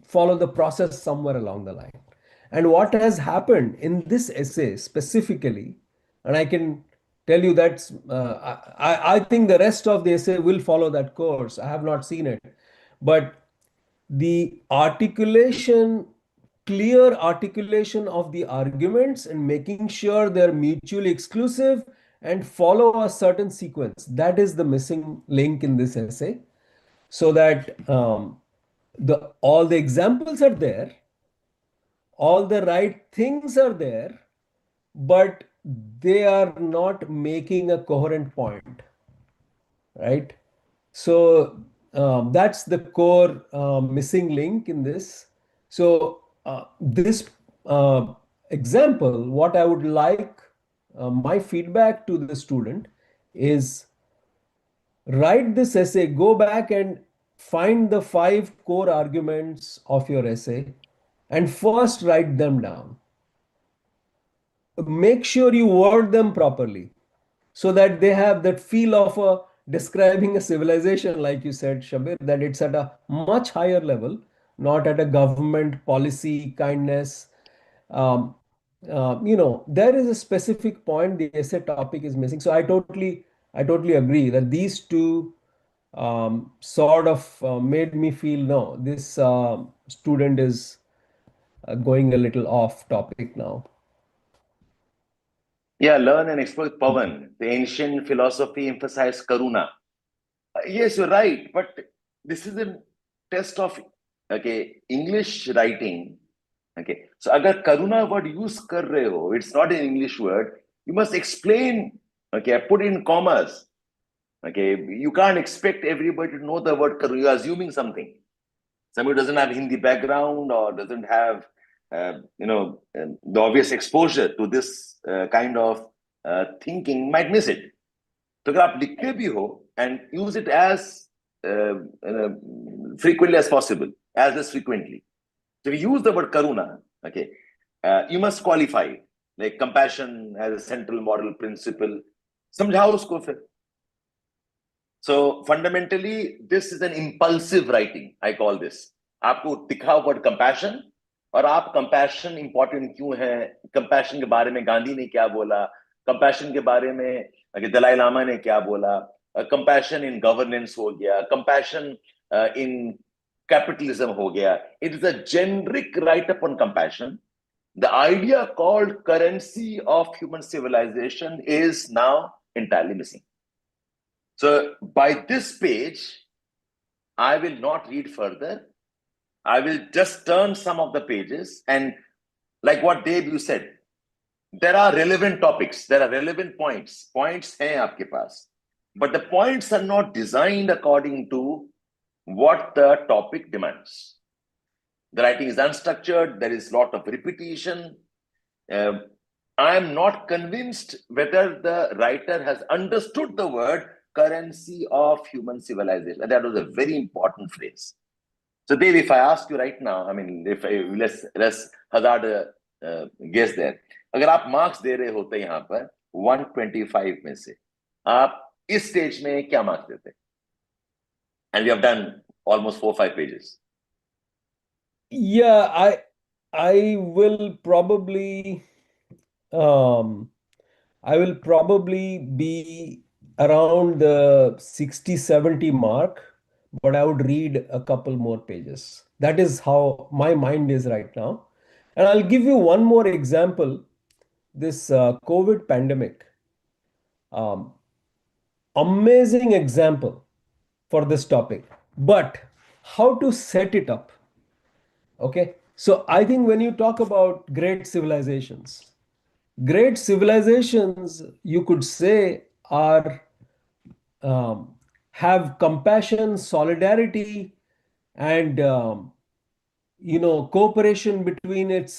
Speaker 2: follow the process somewhere along the line. And what has happened in this essay specifically, and I can tell you that's I think the rest of the essay will follow that course. I have not seen it, but the articulation, clear articulation of the arguments and making sure they're mutually exclusive and follow a certain sequence, that is the missing link in this essay. So that the all the examples are there, all the right things are there, but they are not making a coherent point, right? So that's the core missing link in this. So this example, what I would like, my feedback to the student is, write this essay, go back and find the 5 core arguments of your essay and first write them down. Make sure you word them properly so that they have that feel of describing a civilization, like you said, Shabir, that it's at a much higher level, not at a government policy kindness. Um, there is a specific point the essay topic is missing. So I totally agree that these two sort of made me feel, no, this student is going a little off topic now.
Speaker 1: Yeah, learn and explore with Pavan. The ancient philosophy emphasized karuna. Yes, you're right, but this is a test of English writing. Okay, so agar karuna word use kar rahe ho, it's not an English word. You must explain. Okay, put in commas. Okay, you can't expect everybody to know the word karuna. You're assuming something. Somebody who doesn't have Hindi background or doesn't have the obvious exposure to this kind of thinking might miss it. तो अगर आप लिखते भी हो and use it as frequently as possible, as frequently. So if you use the word karuna, okay, you must qualify it, like compassion as a central moral principle. समझाओ उसको फिर. So fundamentally, this is an impulsive writing. I call this. आपको दिखाओ word compassion और आप compassion important क्यों है? Compassion के बारे में गांधी ने क्या बोला? Compassion के बारे में दलाई लामा ने क्या बोला? Compassion in governance हो गया. Compassion in capitalism हो गया. It is a generic write-up on compassion. The idea called currency of human civilization is now entirely missing. So by this page, I will not read further. I will just turn some of the pages, and like what Deb you said, there are relevant topics, there are relevant points. Points hain aapke paas. But the points are not designed according to what the topic demands. The writing is unstructured, there is a lot of repetition. I am not convinced whether the writer has understood the word currency of human civilization. And that was a very important phrase. So Dave, if I ask you right now, I mean, let's hazard a guess there. अगर आप marks दे रहे होते यहाँ पर 125 में से, आप इस स्टेज में क्या मार्क्स देते? And we have done almost 4-5 pages.
Speaker 2: Yeah, I will probably be around the 60-70 mark, but I would read a couple more pages. That is how my mind is right now. And I'll give you one more example. This COVID pandemic, amazing example for this topic, but how to set it up. Okay, so I think when you talk about great civilizations, you could say, are have compassion, solidarity, and cooperation between its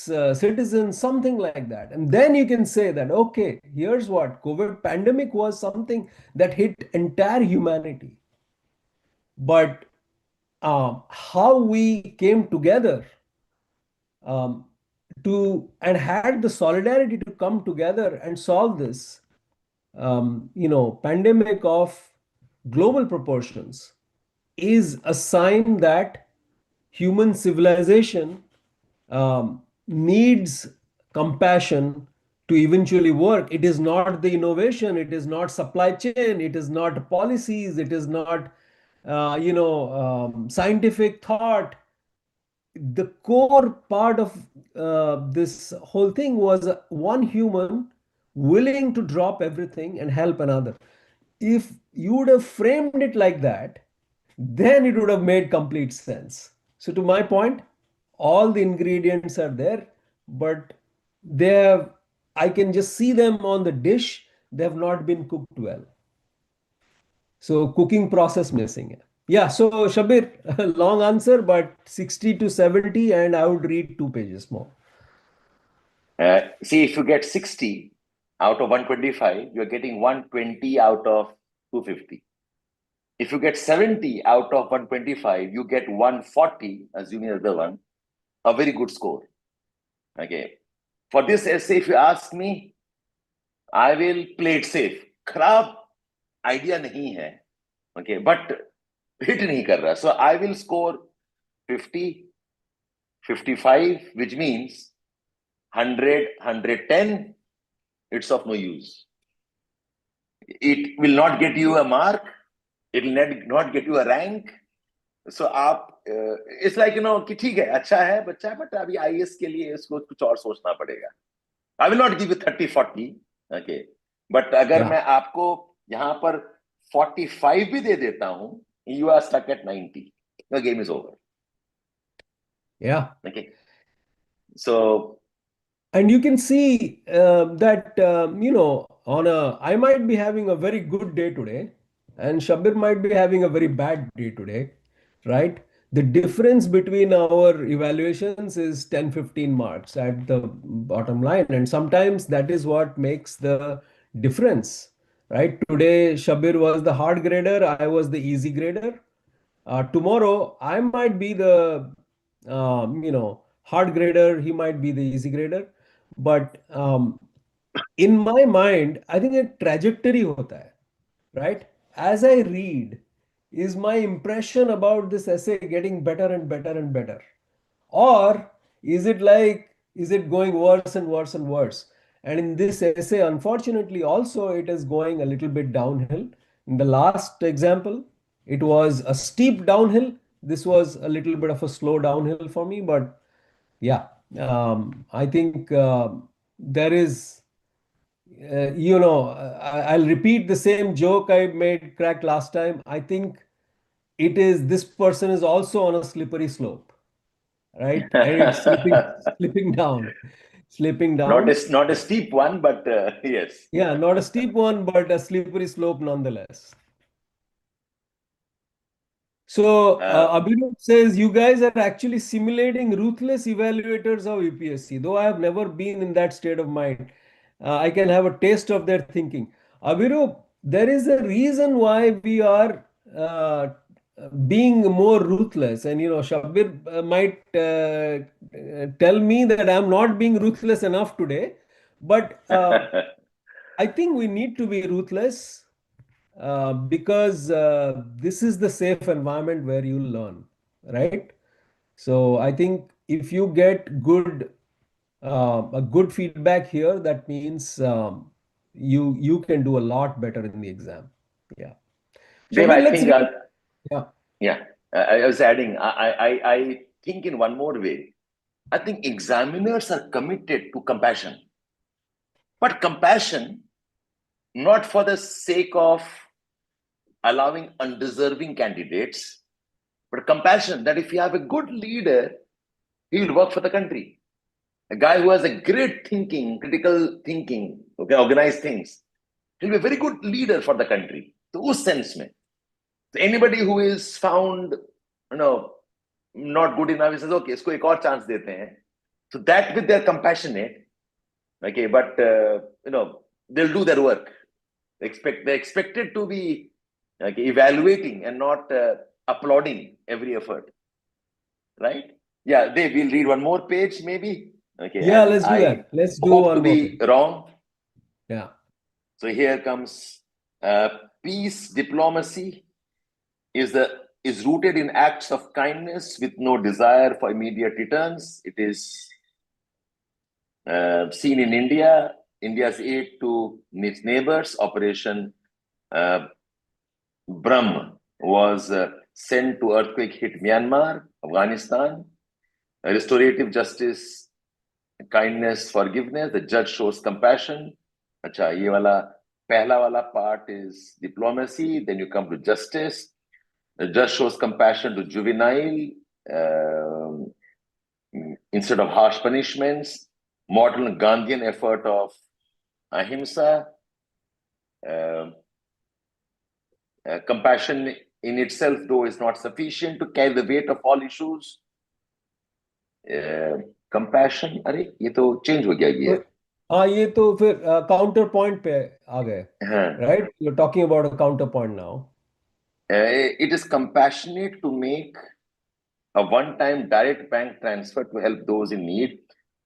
Speaker 2: citizens, something like that. And then you can say that, okay, here's what COVID pandemic was, something that hit entire humanity. But how we came together um, and had the solidarity to come together and solve this pandemic of global proportions is a sign that human civilization needs compassion to eventually work. It is not the innovation, it is not supply chain, it is not policies, it is not scientific thought. The core part of this whole thing was one human willing to drop everything and help another. If you would have framed it like that, then it would have made complete sense. So, to my point, all the ingredients are there, but they have, I can just see them on the dish, they have not been cooked well. So cooking process missing. Yeah, so Shabbir, long answer, but 60 to 70, and I would read 2 pages more.
Speaker 1: See, if you get 60 out of 125, you're getting 120 out of 250. If you get 70 out of 125, you get 140, assuming the other one, a very good score. Okay. For this essay, if you ask me, I will play it safe. खराब idea नहीं है. Okay, but hit नहीं कर रहा. So I will score 50, 55, which means 100, 110. It's of no use. It will not get you a mark. It will not get you a rank. So आप it's like कि ठीक है, अच्छा है बच्चा, but अभी IAS के लिए इसको कुछ और सोचना पड़ेगा. I will not give you 30, 40. Okay. But अगर मैं आपको यहाँ पर 45 भी दे देता हूँ, you are stuck at 90. The game is over.
Speaker 2: Yeah.
Speaker 1: Okay. So.
Speaker 2: And you can see that, I might be having a very good day today, and Shabbir might be having a very bad day today, right? The difference between our evaluations is 10, 15 marks at the bottom line. And sometimes that is what makes the difference, right? Today, Shabbir was the hard grader, I was the easy grader. Tomorrow, I might be the, hard grader, he might be the easy grader. But in my mind, I think a trajectory hota hai, right? As I read, is my impression about this essay getting better and better and better? Or is it going worse and worse and worse? And in this essay, unfortunately, also it is going a little bit downhill. In the last example, it was a steep downhill. This was a little bit of a slow downhill for me, but yeah, I think there is, I'll repeat the same joke I made crack last time. I think this person is also on a slippery slope, right? And it's slipping down, slipping down.
Speaker 1: Not a steep one, but yes.
Speaker 2: Yeah, not a steep one, but a slippery slope nonetheless. So Abhinav says you guys are actually simulating ruthless evaluators of UPSC. Though I have never been in that state of mind, I can have a taste of their thinking. Abhinav, there is a reason why we are being more ruthless, and Shabbir might tell me that I'm not being ruthless enough today, but I think we need to be ruthless because this is the safe environment where you learn, right? So I think if you get a good feedback here, that means you can do a lot better in the exam. Yeah.
Speaker 1: Dave,
Speaker 2: Shabbir,
Speaker 1: I
Speaker 2: let's
Speaker 1: think,
Speaker 2: yeah.
Speaker 1: Yeah, I was adding, I think in one more way, I think examiners are committed to compassion, but compassion not for the sake of allowing undeserving candidates, but compassion that if you have a good leader, he will work for the country. A guy who has a great thinking, critical thinking, okay, organize things, he'll be a very good leader for the country. तो उस sense में, Anybody who is found, not good enough, he says, okay, isko ek aur chance dete hain. So that with they're compassionate, okay, but they'll do their work. They're expected to be evaluating and not applauding every effort, right? Yeah, we'll read one more page maybe. Okay,
Speaker 2: Yeah,
Speaker 1: and
Speaker 2: let's do
Speaker 1: I
Speaker 2: that. Let's do
Speaker 1: hope
Speaker 2: one
Speaker 1: to
Speaker 2: more
Speaker 1: be
Speaker 2: page.
Speaker 1: wrong.
Speaker 2: Yeah.
Speaker 1: So here comes peace diplomacy is rooted in acts of kindness with no desire for immediate returns. It is seen in India, India's aid to its neighbors. Operation Brahm was sent to earthquake-hit Myanmar, Afghanistan. Restorative justice, kindness, forgiveness. The judge shows compassion. Acha, ye wala, pehla wala part is diplomacy. Then you come to justice. The judge shows compassion to juvenile instead of harsh punishments. Modern Gandhian effort of ahimsa. Compassion in itself, though, is not sufficient to carry the weight of all issues. Compassion, अरे ये तो change हो गया ये.
Speaker 2: हाँ, ये तो फिर काउंटर पॉइंट पे आ गए,
Speaker 1: हाँ.
Speaker 2: Right? You are talking about a counter point now.
Speaker 1: It is compassionate to make a one-time direct bank transfer to help those in need.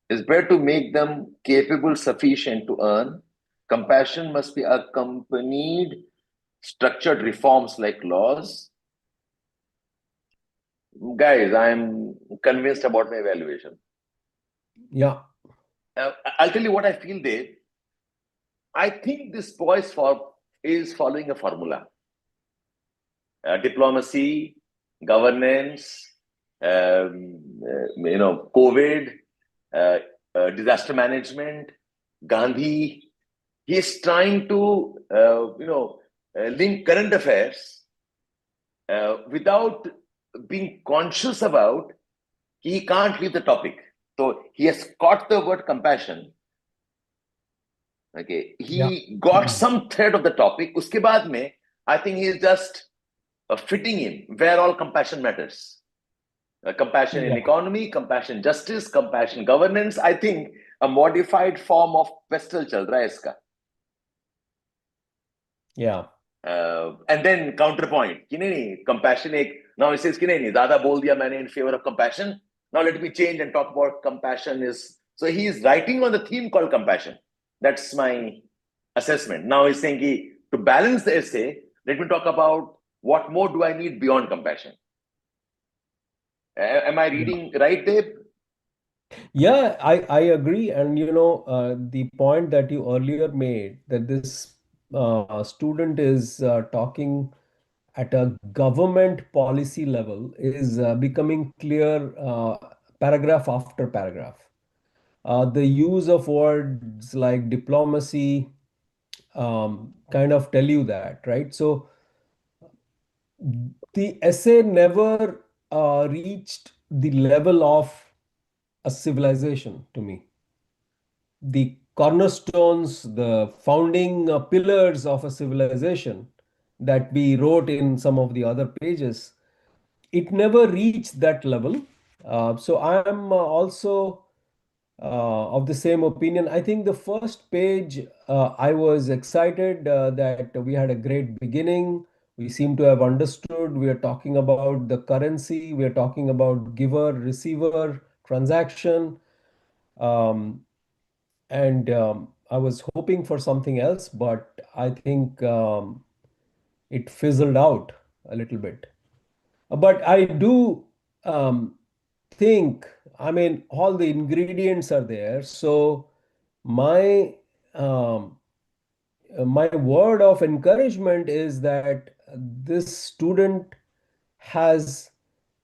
Speaker 1: It's better to make them capable sufficient to earn. Compassion must be accompanied structured reforms like laws. Guys, I'm convinced about my evaluation.
Speaker 2: Yeah.
Speaker 1: I'll tell you what I feel, Dave. I think this boy is following a formula. Diplomacy, governance, COVID, disaster management, Gandhi. He's trying to, link current affairs without being conscious about he can't leave the topic. So he has caught the word compassion. Okay, he got some thread of the topic. Uske baad mein, I think he is just fitting in where all compassion matters. Compassion in economy, compassion justice, compassion governance. I think a modified form of pestle chal raha hai iska.
Speaker 2: Yeah.
Speaker 1: And then counterpoint. Ki nahi, compassion now he says ki nahi, zyada bol diya maine in favor of compassion. Now let me change and talk about compassion is. So he is writing on the theme called compassion. That's my assessment. Now he's saying to balance the essay, let me talk about what more do I need beyond compassion. Am I reading right, Deb?
Speaker 2: Yeah, I agree. And the point that you earlier made, that this student is talking at a government policy level, is becoming clear paragraph after paragraph. The use of words like diplomacy kind of tell you that, right? So the essay never reached the level of a civilization to me. The cornerstones, the founding pillars of a civilization that we wrote in some of the other pages, it never reached that level. So I am also of the same opinion. I think the first page, I was excited that we had a great beginning. We seem to have understood. We are talking about the currency. We are talking about giver, receiver, transaction. And I was hoping for something else, but I think it fizzled out a little bit. But I do think, I mean, all the ingredients are there. So my my word of encouragement is that this student has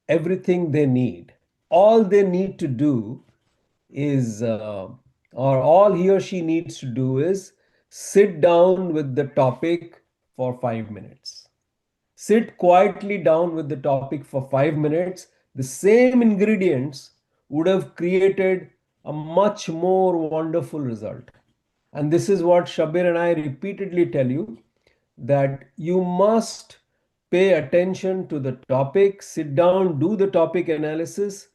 Speaker 2: everything they need. All they need to do is, or all he or she needs to do is sit down with the topic for 5 minutes. Sit quietly down with the topic for 5 minutes. The same ingredients would have created a much more wonderful result. And this is what Shabbir and I repeatedly tell you, that you must pay attention to the topic, sit down, do the topic analysis.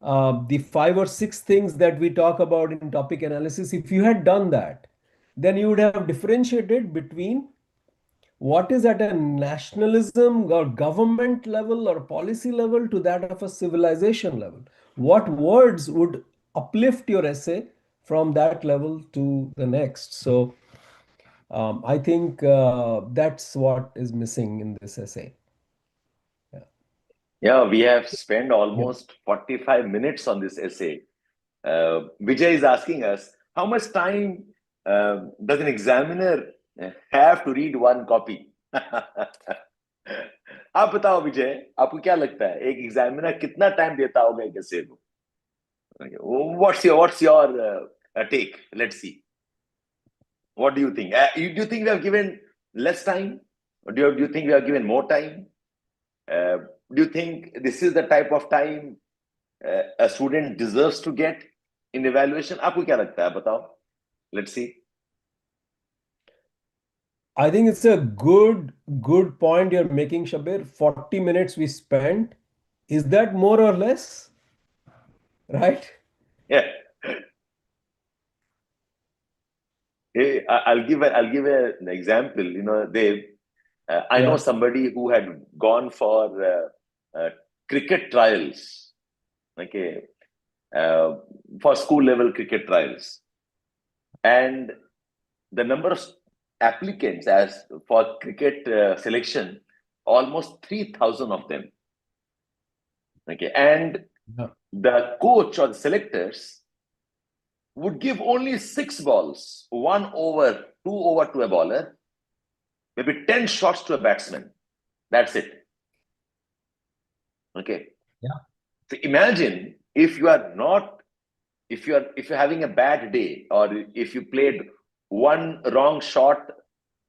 Speaker 2: The 5 or 6 things that we talk about in topic analysis, if you had done that, then you would have differentiated between what is at a nationalism or government level or policy level to that of a civilization level. What words would uplift your essay from that level to the next? So I think that's what is missing in this essay.
Speaker 1: Yeah, we have spent
Speaker 2: Yeah.
Speaker 1: almost 45 minutes on this essay. Vijay is asking us, how much time does an examiner have to read one copy? आप बताओ विजय, आपको क्या लगता है एक examiner कितना time देता होगा एक essay को? What's your take? Let's see. What do you think? Do you think we have given less time? Or do you think we have given more time? Do you think this is the type of time a student deserves to get in evaluation? आपको क्या लगता है? बताओ. Let's see.
Speaker 2: I think it's a good point you're making, Shabbir. 40 minutes we spent. Is that more or less? Right?
Speaker 1: Yeah. Hey, I'll give an example. You know, I know
Speaker 2: Yeah.
Speaker 1: somebody who had gone for cricket trials. Okay, for school level cricket trials, and the number of applicants as for cricket selection, almost 3,000 of them. Okay, and
Speaker 2: Yeah.
Speaker 1: the coach or the selectors would give only 6 balls, 1 over, 2 over to a bowler, maybe 10 shots to a batsman. That's it. Okay.
Speaker 2: Yeah.
Speaker 1: So imagine if you're having a bad day, or if you played one wrong shot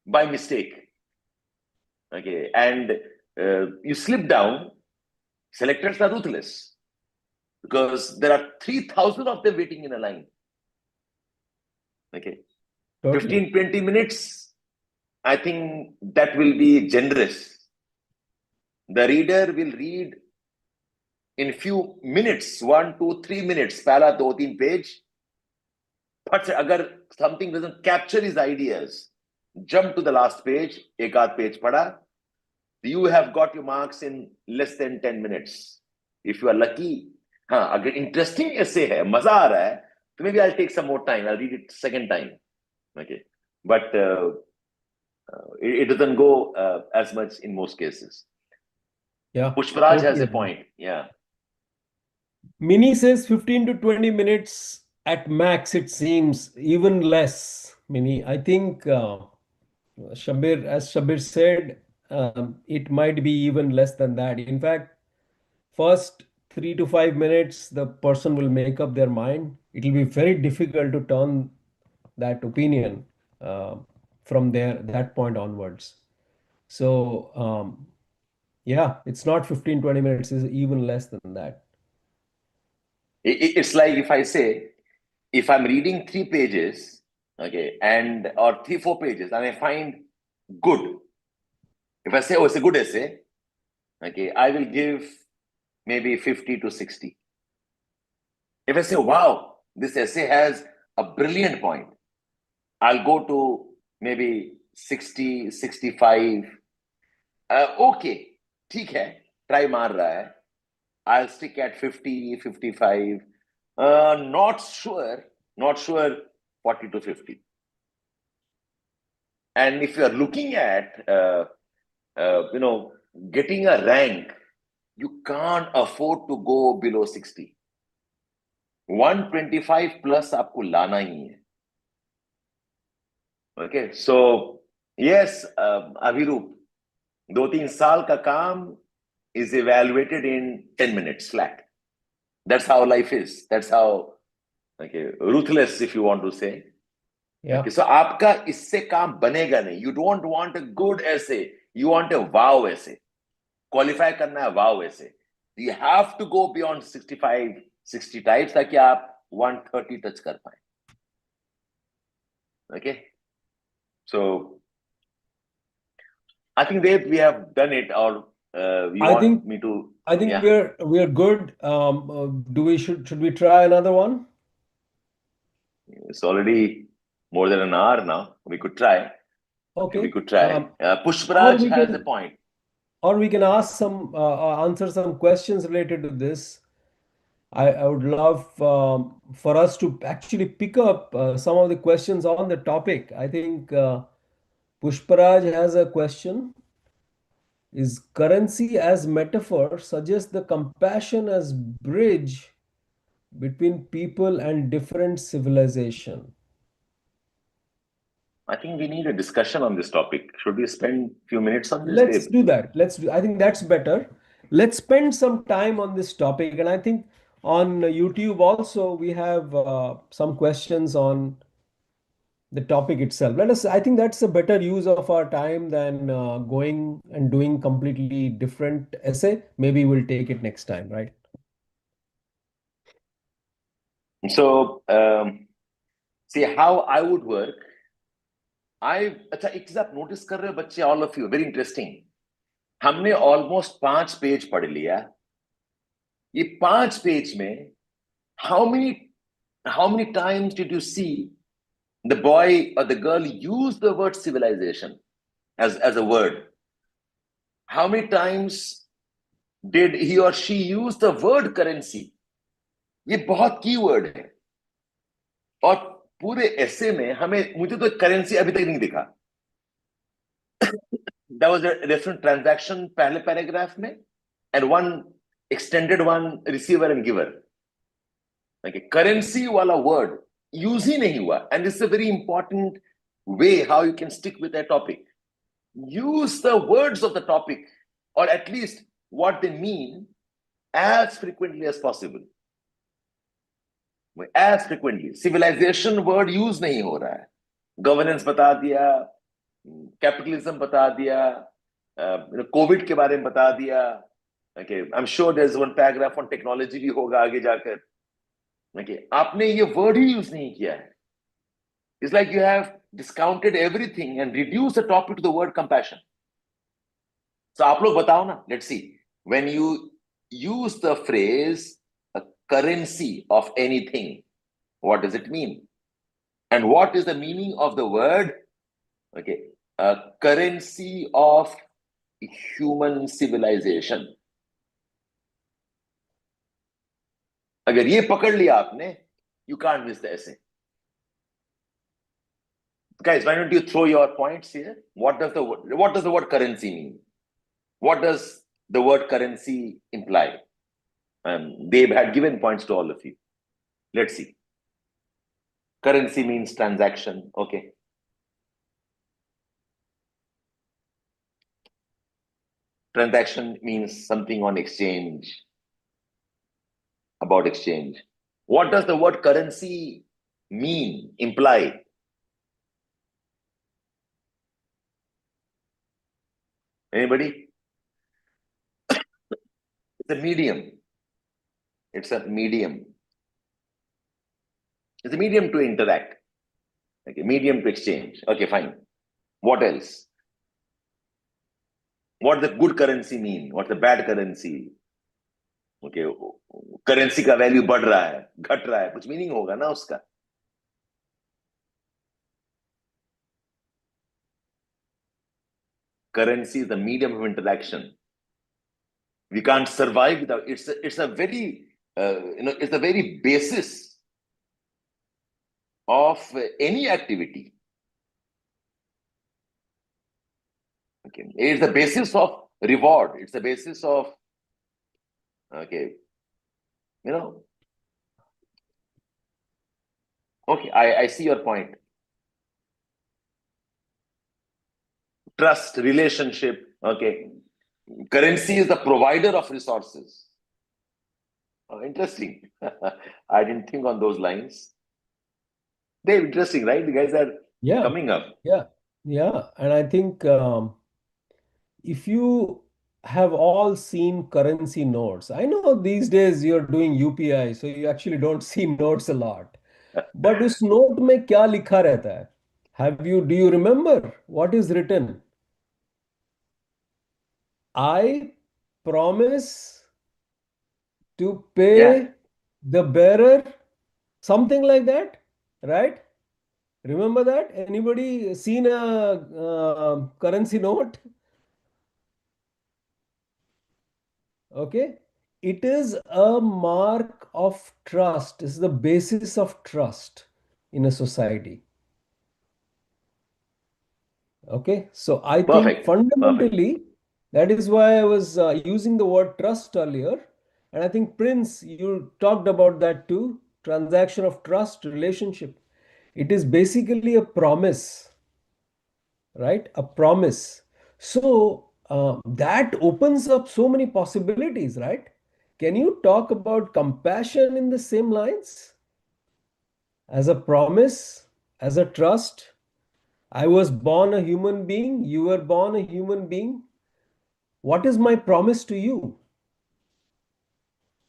Speaker 1: by mistake, okay, and you slip down, selectors are ruthless because there are 3,000 of them waiting in a line. Okay,
Speaker 2: Totally.
Speaker 1: 15-20 minutes, I think that will be generous. The reader will read in few minutes, 1, 2, 3 minutes, pehla 2-3 page. But agar something doesn't capture his ideas, jump to the last page, ek aadh page pada, you have got your marks in less than 10 minutes. If you are lucky, agar interesting essay hai, maza aa raha hai, so maybe I'll take some more time, I'll read it second time. Okay, but it doesn't go as much in most cases.
Speaker 2: Yeah.
Speaker 1: Pushparaj has
Speaker 2: Totally
Speaker 1: a
Speaker 2: agree.
Speaker 1: point. Yeah.
Speaker 2: Mini says 15 to 20 minutes at max, it seems, even less. Mini, I think Shabbir, as Shabbir said, it might be even less than that. In fact, first 3 to 5 minutes, the person will make up their mind. It will be very difficult to turn that opinion from that point onwards. So, yeah, it's not 15-20 minutes, it's even less than that.
Speaker 1: It's like if I say, if I'm reading 3 pages, okay, or 3-4 pages, and I find good. If I say, oh, it's a good essay, okay, I will give maybe 50 to 60. If I say, wow, this essay has a brilliant point, I'll go to maybe 60, 65. Okay, ठीक है, try मार रहा है. I'll stick at 50, 55. Not sure 40 to 50. And if you are looking at, getting a rank, you can't afford to go below 60. 125 plus आपको लाना ही है. Okay, so yes, Abhirup, 2-3 साल का काम is evaluated in 10 minutes flat. That's how life is. That's how, okay, ruthless, if you want to say.
Speaker 2: Yeah.
Speaker 1: Okay, so आपका इससे काम बनेगा नहीं. You don't want a good essay. You want a wow essay. Qualify करना है wow essay. You have to go beyond 65, 60 types ताकि आप 130 touch कर पाए. Okay. So I think we have done it, or you
Speaker 2: I
Speaker 1: want
Speaker 2: think
Speaker 1: me to?
Speaker 2: I think
Speaker 1: Yeah,
Speaker 2: we're good. Do we should we try another one?
Speaker 1: it's already more than an hour now. We could try. Okay, we
Speaker 2: Okay.
Speaker 1: could try.
Speaker 2: Or
Speaker 1: Pushparaj
Speaker 2: we
Speaker 1: has a
Speaker 2: can
Speaker 1: point.
Speaker 2: ask some answer some questions related to this. I would love for us to actually pick up some of the questions on the topic. I think Pushparaj has a question. Is currency as metaphor suggests the compassion as bridge between people and different civilization?
Speaker 1: I think we need a discussion on this topic. Should we spend a few minutes on this,
Speaker 2: Let's
Speaker 1: Deb?
Speaker 2: do that. I think that's better. Let's spend some time on this topic. And I think on YouTube also we have some questions on the topic itself. I think that's a better use of our time than going and doing completely different essay. Maybe we'll take it next time, right?
Speaker 1: So, see how I would work. अच्छा एक चीज आप notice कर रहे हो बच्चे, all of you, very interesting. हमने almost 5 page पढ़ लिया. ये 5 पेज में how many how many times did you see the boy or the girl use the word civilization as a word? How many times did he or she use the word currency? ये बहुत की word है. और पूरे ऐसे में हमें मुझे तो करेंसी अभी तक नहीं दिखा. There was a different transaction पहले पैराग्राफ में and one extended one receiver and giver. Okay, currency वाला word use ही नहीं हुआ, and this is a very important way how you can stick with that topic. Use the words of the topic, or at least what they mean, as frequently as possible. As frequently. Civilization word use नहीं हो रहा है. Governance बता दिया, capitalism बता दिया, Covid के बारे में बता दिया. Okay, I'm sure there's one paragraph on technology भी होगा आगे जाकर. Okay, आपने ये word ही use नहीं किया है. It's like you have discounted everything and reduced the topic to the word compassion. So आप लोग बताओ ना. Let's see. When you use the phrase a currency of anything, what does it mean? And what is the meaning of the word? Okay, a currency of human civilization. अगर ये पकड़ लिया आपने, you can't miss the essay. Guys, why don't you throw your points here? What does the word currency mean? What does the word currency imply? Dave had given points to all of you. Let's see. Currency means transaction. Okay. Transaction means something on exchange, about exchange. What does the word currency mean, imply? Anybody? It's a medium. It's a medium. It's a medium to interact. Okay, medium to exchange. Okay, fine. What else? What does the good currency mean? What's the bad currency? Okay, currency का value बढ़ रहा है, घट रहा है, कुछ meaning होगा ना उसका. Currency is the medium of interaction. We can't survive without it's a very it's the very basis of any activity. Okay, it's the basis of reward. It's the basis of okay, you know. Okay, I see your point. Trust, relationship. Okay, currency is the provider of resources. Oh, interesting. I didn't think on those lines. They're interesting, right? You guys are
Speaker 2: Yeah,
Speaker 1: coming up.
Speaker 2: yeah. And I think if you have all seen currency notes, I know these days you're doing UPI, so you actually don't see notes a lot. But उस note में क्या लिखा रहता है? Do you remember what is written? I promise to
Speaker 1: Yeah,
Speaker 2: pay the bearer, something like that, right? Remember that? Anybody seen a currency note? Okay. It is a mark of trust. It's the basis of trust in a society. Okay. So I think
Speaker 1: perfect, perfect.
Speaker 2: fundamentally, that is why I was using the word trust earlier. And I think, Prince, you talked about that too. Transaction of trust, relationship. It is basically a promise, right? A promise. So that opens up so many possibilities, right? Can you talk about compassion in the same lines? As a promise, as a trust. I was born a human being, you were born a human being. What is my promise to you?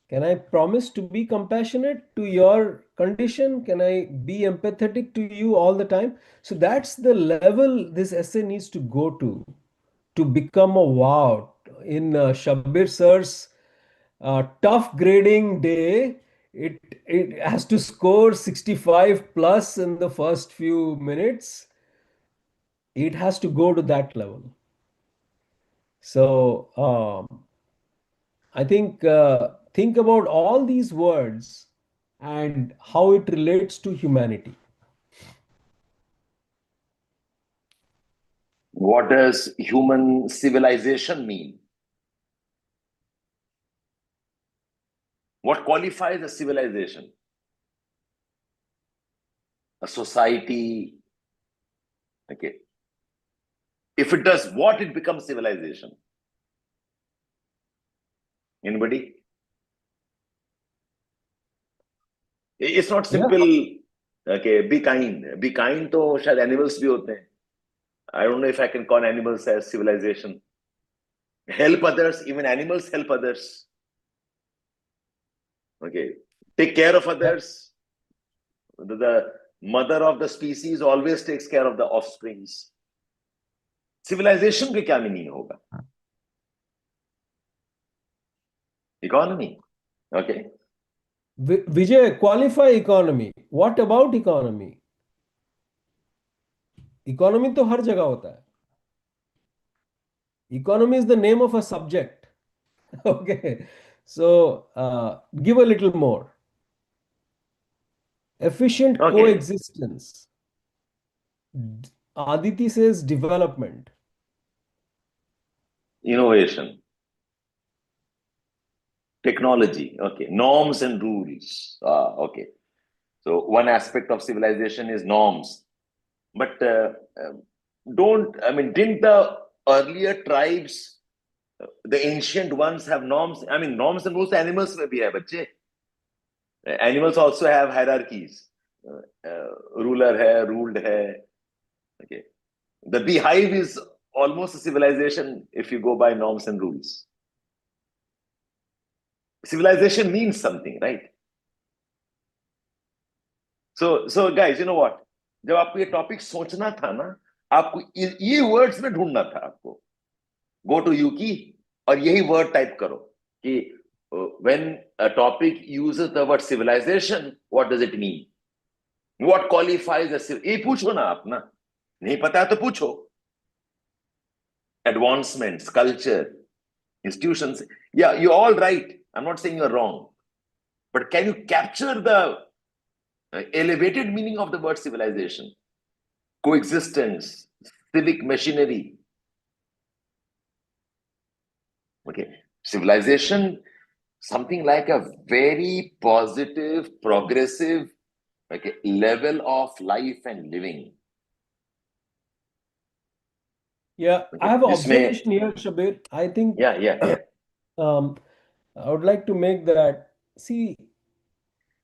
Speaker 2: Can I promise to be compassionate to your condition? Can I be empathetic to you all the time? So that's the level this essay needs to go to become a wow. In Shabbir Sir's tough grading day, it has to score 65 plus in the first few minutes. It has to go to that level. So I think about all these words and how it relates to humanity.
Speaker 1: What does human civilization mean? What qualifies a civilization? A society. Okay. If it does what, it becomes civilization. Anybody? It's not
Speaker 2: Yeah.
Speaker 1: simple. Okay, be kind. Be kind तो शायद animals भी होते हैं. I don't know if I can call animals as civilization. Help others. Even animals help others. Okay. Take care of
Speaker 2: Yeah.
Speaker 1: others. The mother of the species always takes care of the offsprings. Civilization के क्या meaning होगा? Economy. Okay.
Speaker 2: Vijay, qualify economy. What about economy? Economy तो हर जगह होता है. Economy is the name of a subject. Okay. So give a little more. Efficient
Speaker 1: Okay.
Speaker 2: coexistence. Aditi says development.
Speaker 1: Innovation. Technology. Okay. Norms and rules. Okay. So one aspect of civilization is norms. But didn't the earlier tribes, the ancient ones have norms? I mean, norms and rules animals में भी है बच्चे. Animals also have hierarchies. Ruler hai, ruled hai. Okay. The beehive is almost a civilization if you go by norms and rules. Civilization means something, right? So guys, you know what? जब आपको ये topic सोचना था ना, आपको ये words में ढूंढना था आपको. गो टू यूकी और यही वर्ड टाइप करो कि when a topic uses the word civilization, what does it mean? What qualifies as ये पूछो ना आप ना. नहीं पता है तो पूछो. Advancements, culture, institutions. Yeah, you're all right. I'm not saying you're wrong. But can you capture the elevated meaning of the word civilization? Coexistence, civic machinery. Okay. Civilization, something like a very positive, progressive level of life and living.
Speaker 2: Yeah, I
Speaker 1: Okay.
Speaker 2: have an
Speaker 1: जिसमें
Speaker 2: observation here, Shabir. I think
Speaker 1: yeah.
Speaker 2: I would like to make that. See,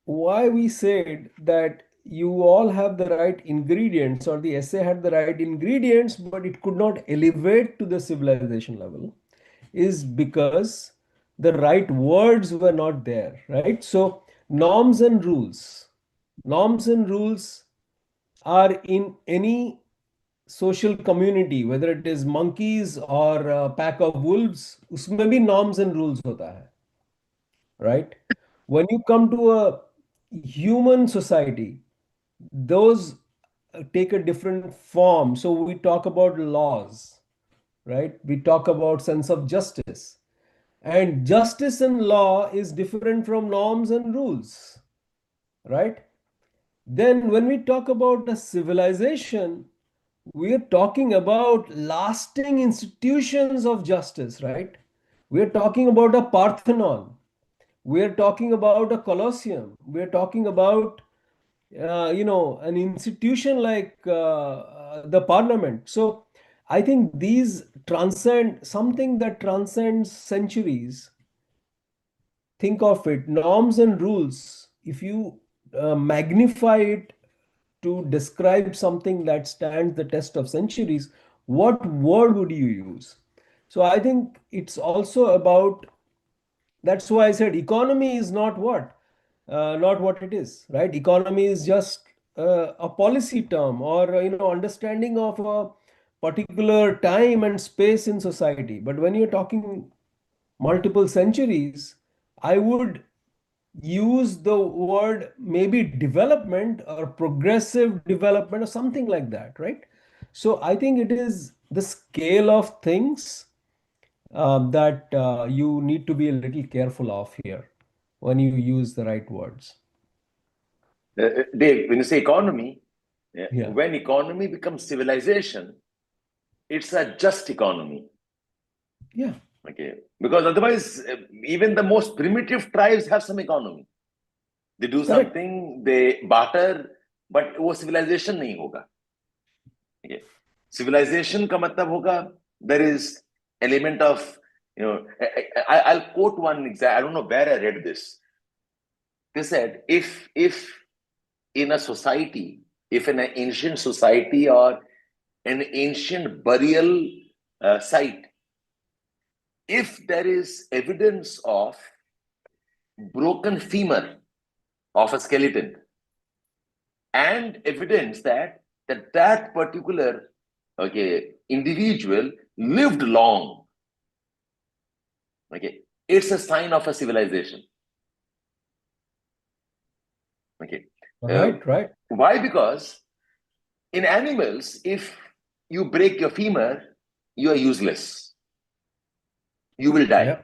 Speaker 2: why we said that you all have the right ingredients, or the essay had the right ingredients, but it could not elevate to the civilization level, is because the right words were not there, right? So, norms and rules are in any social community, whether it is monkeys or a pack of wolves, उसमें भी norms and rules होता है, right? When you come to a human society, those take a different form. So we talk about laws, right? We talk about sense of justice. And justice and law is different from norms and rules, right? Then when we talk about a civilization, we are talking about lasting institutions of justice, right? We are talking about a Parthenon. We are talking about a Colosseum. We are talking about, an institution like the parliament. So I think these transcend something that transcends centuries. Think of it, norms and rules. If you magnify it to describe something that stands the test of centuries, what word would you use? So I think it's also about, that's why I said economy is not what it is, right? Economy is just a policy term, or understanding of a particular time and space in society. But when you're talking multiple centuries, I would use the word maybe development or progressive development or something like that, right? So I think it is the scale of things that you need to be a little careful of here when you use the right words.
Speaker 1: Dave, when you say economy,
Speaker 2: Yeah.
Speaker 1: when economy becomes civilization, it's a just economy.
Speaker 2: Yeah.
Speaker 1: Okay, because otherwise, even the most primitive tribes have some economy. They do
Speaker 2: Correct.
Speaker 1: something, they barter, but वो civilization नहीं होगा. Okay. Civilization का मतलब होगा, there is element of, I'll quote one example. I don't know where I read this. They said, if in a society, if in an ancient society or an ancient burial site, if there is evidence of broken femur of a skeleton and evidence that particular individual lived long, it's a sign of a civilization.
Speaker 2: Right.
Speaker 1: Why? Because in animals, if you break your femur, you are useless, you will die.
Speaker 2: Yeah.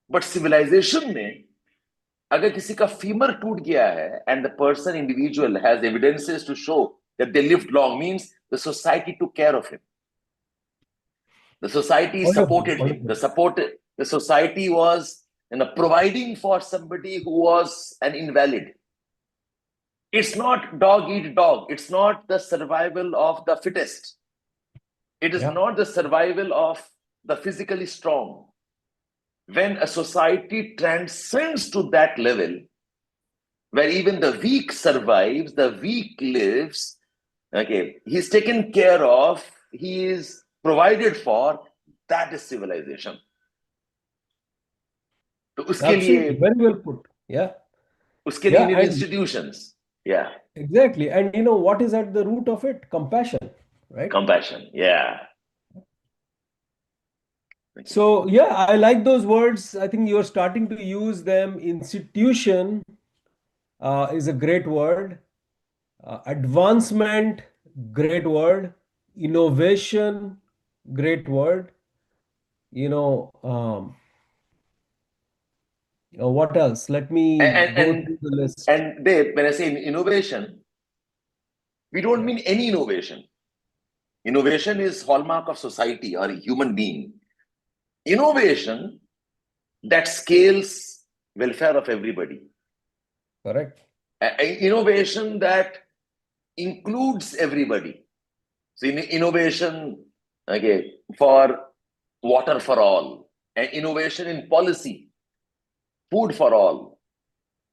Speaker 1: But civilization में अगर किसी का femur टूट गया है and the person individual has evidences to show that they lived long, means the society took care of him. The society supported him. The society was providing for somebody who was an invalid. It's not dog eat dog. It's not the survival of the fittest. It is not the survival of the physically strong. When a society transcends to that level, where even the weak survives, the weak lives, he's taken care of, he is provided for, that is civilization. तो उसके लिए
Speaker 2: Very well put. Yeah.
Speaker 1: उसके लिए need institutions. Yeah.
Speaker 2: Exactly. And what is at the root of it? Compassion, right?
Speaker 1: Compassion. Yeah.
Speaker 2: So yeah, I like those words. I think you're starting to use them. Institution is a great word. Advancement, great word. Innovation, great word. What else? Let me go through the list.
Speaker 1: And Dave, when I say innovation, we don't mean any innovation. Innovation is hallmark of society or a human being. Innovation that scales welfare of everybody.
Speaker 2: Correct.
Speaker 1: Innovation that includes everybody. So innovation for water for all, and innovation in policy, food for all,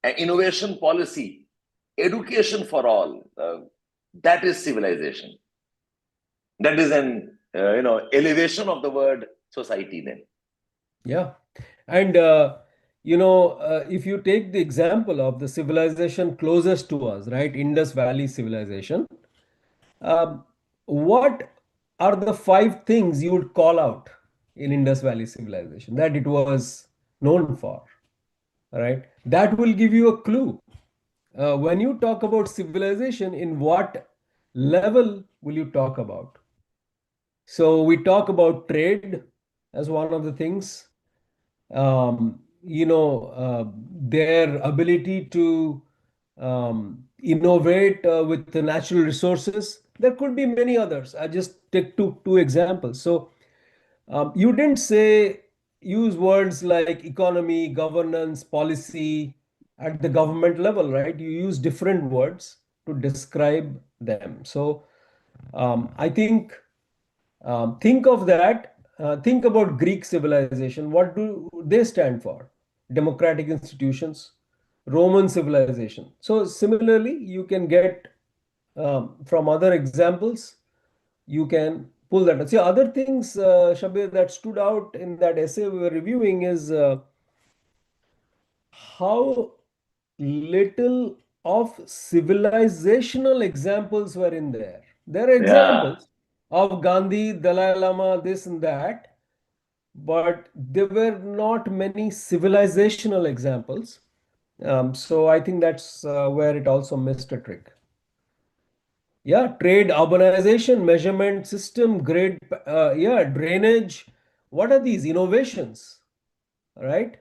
Speaker 1: and innovation policy, education for all. That is civilization. That is an elevation of the word society then.
Speaker 2: Yeah. And if you take the example of the civilization closest to us, right, Indus Valley civilization, what are the five things you would call out in Indus Valley civilization that it was known for? Right? That will give you a clue. When you talk about civilization, in what level will you talk about? So we talk about trade as one of the things. Their ability to innovate with the natural resources. There could be many others. I just take two examples. So you didn't use words like economy, governance, policy at the government level, right? You use different words to describe them. So I think of that. Think about Greek civilization. What do they stand for? Democratic institutions, Roman civilization. So similarly, you can get from other examples, you can pull that. See, other things, Shabir, that stood out in that essay we were reviewing is how little of civilizational examples were in there. There are
Speaker 1: Yeah.
Speaker 2: examples of Gandhi, Dalai Lama, this and that, but there were not many civilizational examples. So I think that's where it also missed a trick. Yeah, trade, urbanization, measurement system, grade, yeah, drainage. What are these innovations, right?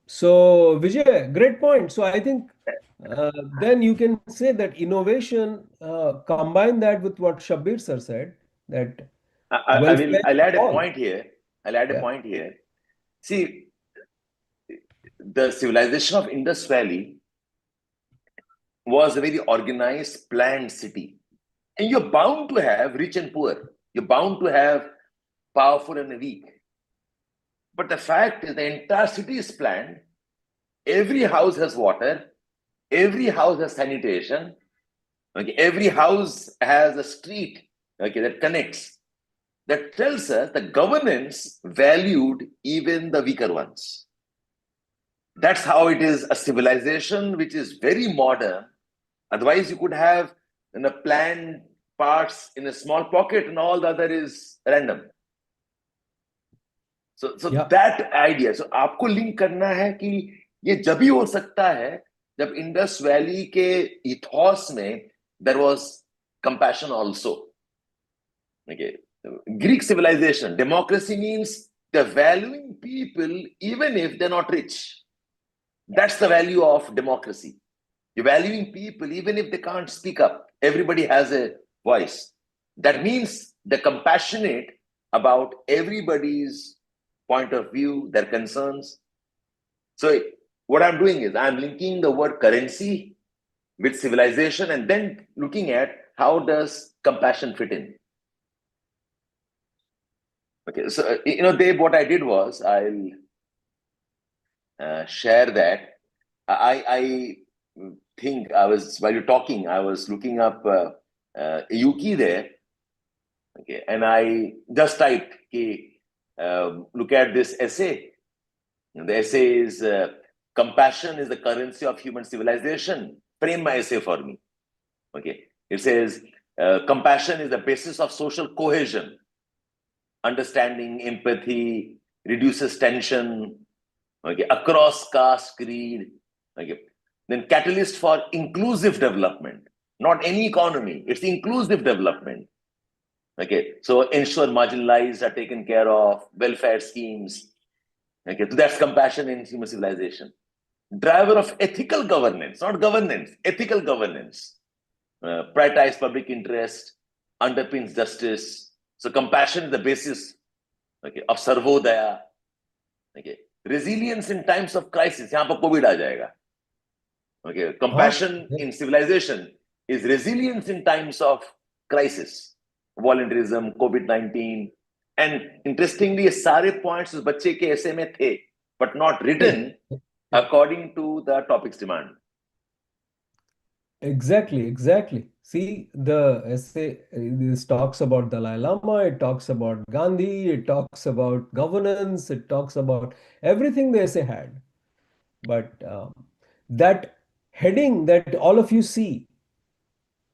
Speaker 2: So Vijay, great point. So I think then you can say that innovation, combine that with what Shabbir sir said, that
Speaker 1: I will.
Speaker 2: welfare
Speaker 1: I'll
Speaker 2: for
Speaker 1: add a
Speaker 2: all.
Speaker 1: point here. I'll add a
Speaker 2: Yeah.
Speaker 1: point here. See, the civilization of Indus Valley was a very organized, planned city. And you're bound to have rich and poor. You're bound to have powerful and weak. But the fact is, the entire city is planned. Every house has water. Every house has sanitation. Okay, every house has a street. Okay, that connects. That tells us the governance valued even the weaker ones. That's how it is a civilization which is very modern. Otherwise, you could have planned parts in a small pocket and all the other is random. So
Speaker 2: Yeah.
Speaker 1: that idea. So आपको link करना है कि ये जब ही हो सकता है जब इंडस वैली के इथॉस में there was compassion also. Okay. Greek civilization, democracy means they're valuing people even if they're not rich. That's the value of democracy. You're valuing people even if they can't speak up. Everybody has a voice. That means they're compassionate about everybody's point of view, their concerns. So what I'm doing is I'm linking the word currency with civilization and then looking at how does compassion fit in. Okay, so Dave, what I did was I'll share that. I think I was while you're talking, I was looking up Yuki there. Okay, and I just typed, okay, look at this essay. The essay is compassion is the currency of human civilization. Frame my essay for me. Okay, it says compassion is the basis of social cohesion, understanding, empathy, reduces tension. Okay, across caste, creed. Okay, then catalyst for inclusive development. Not any economy; it's inclusive development. Okay, so ensure marginalized are taken care of, welfare schemes. Okay, so that's compassion in human civilization. Driver of ethical governance, not governance, ethical governance. Prioritize public interest, underpins justice. So compassion is the basis, okay, of sarvodaya. Okay, resilience in times of crisis. यहाँ पर Covid आ जाएगा. Okay, compassion
Speaker 2: Yeah.
Speaker 1: in civilization is resilience in times of crisis. Volunteerism, COVID-19. And interestingly, ये सारे points उस बच्चे के essay में थे, but not written according to the topic's demand.
Speaker 2: Exactly, exactly. See, the essay this talks about Dalai Lama, it talks about Gandhi, it talks about governance, it talks about everything the essay had. But that heading that all of you see,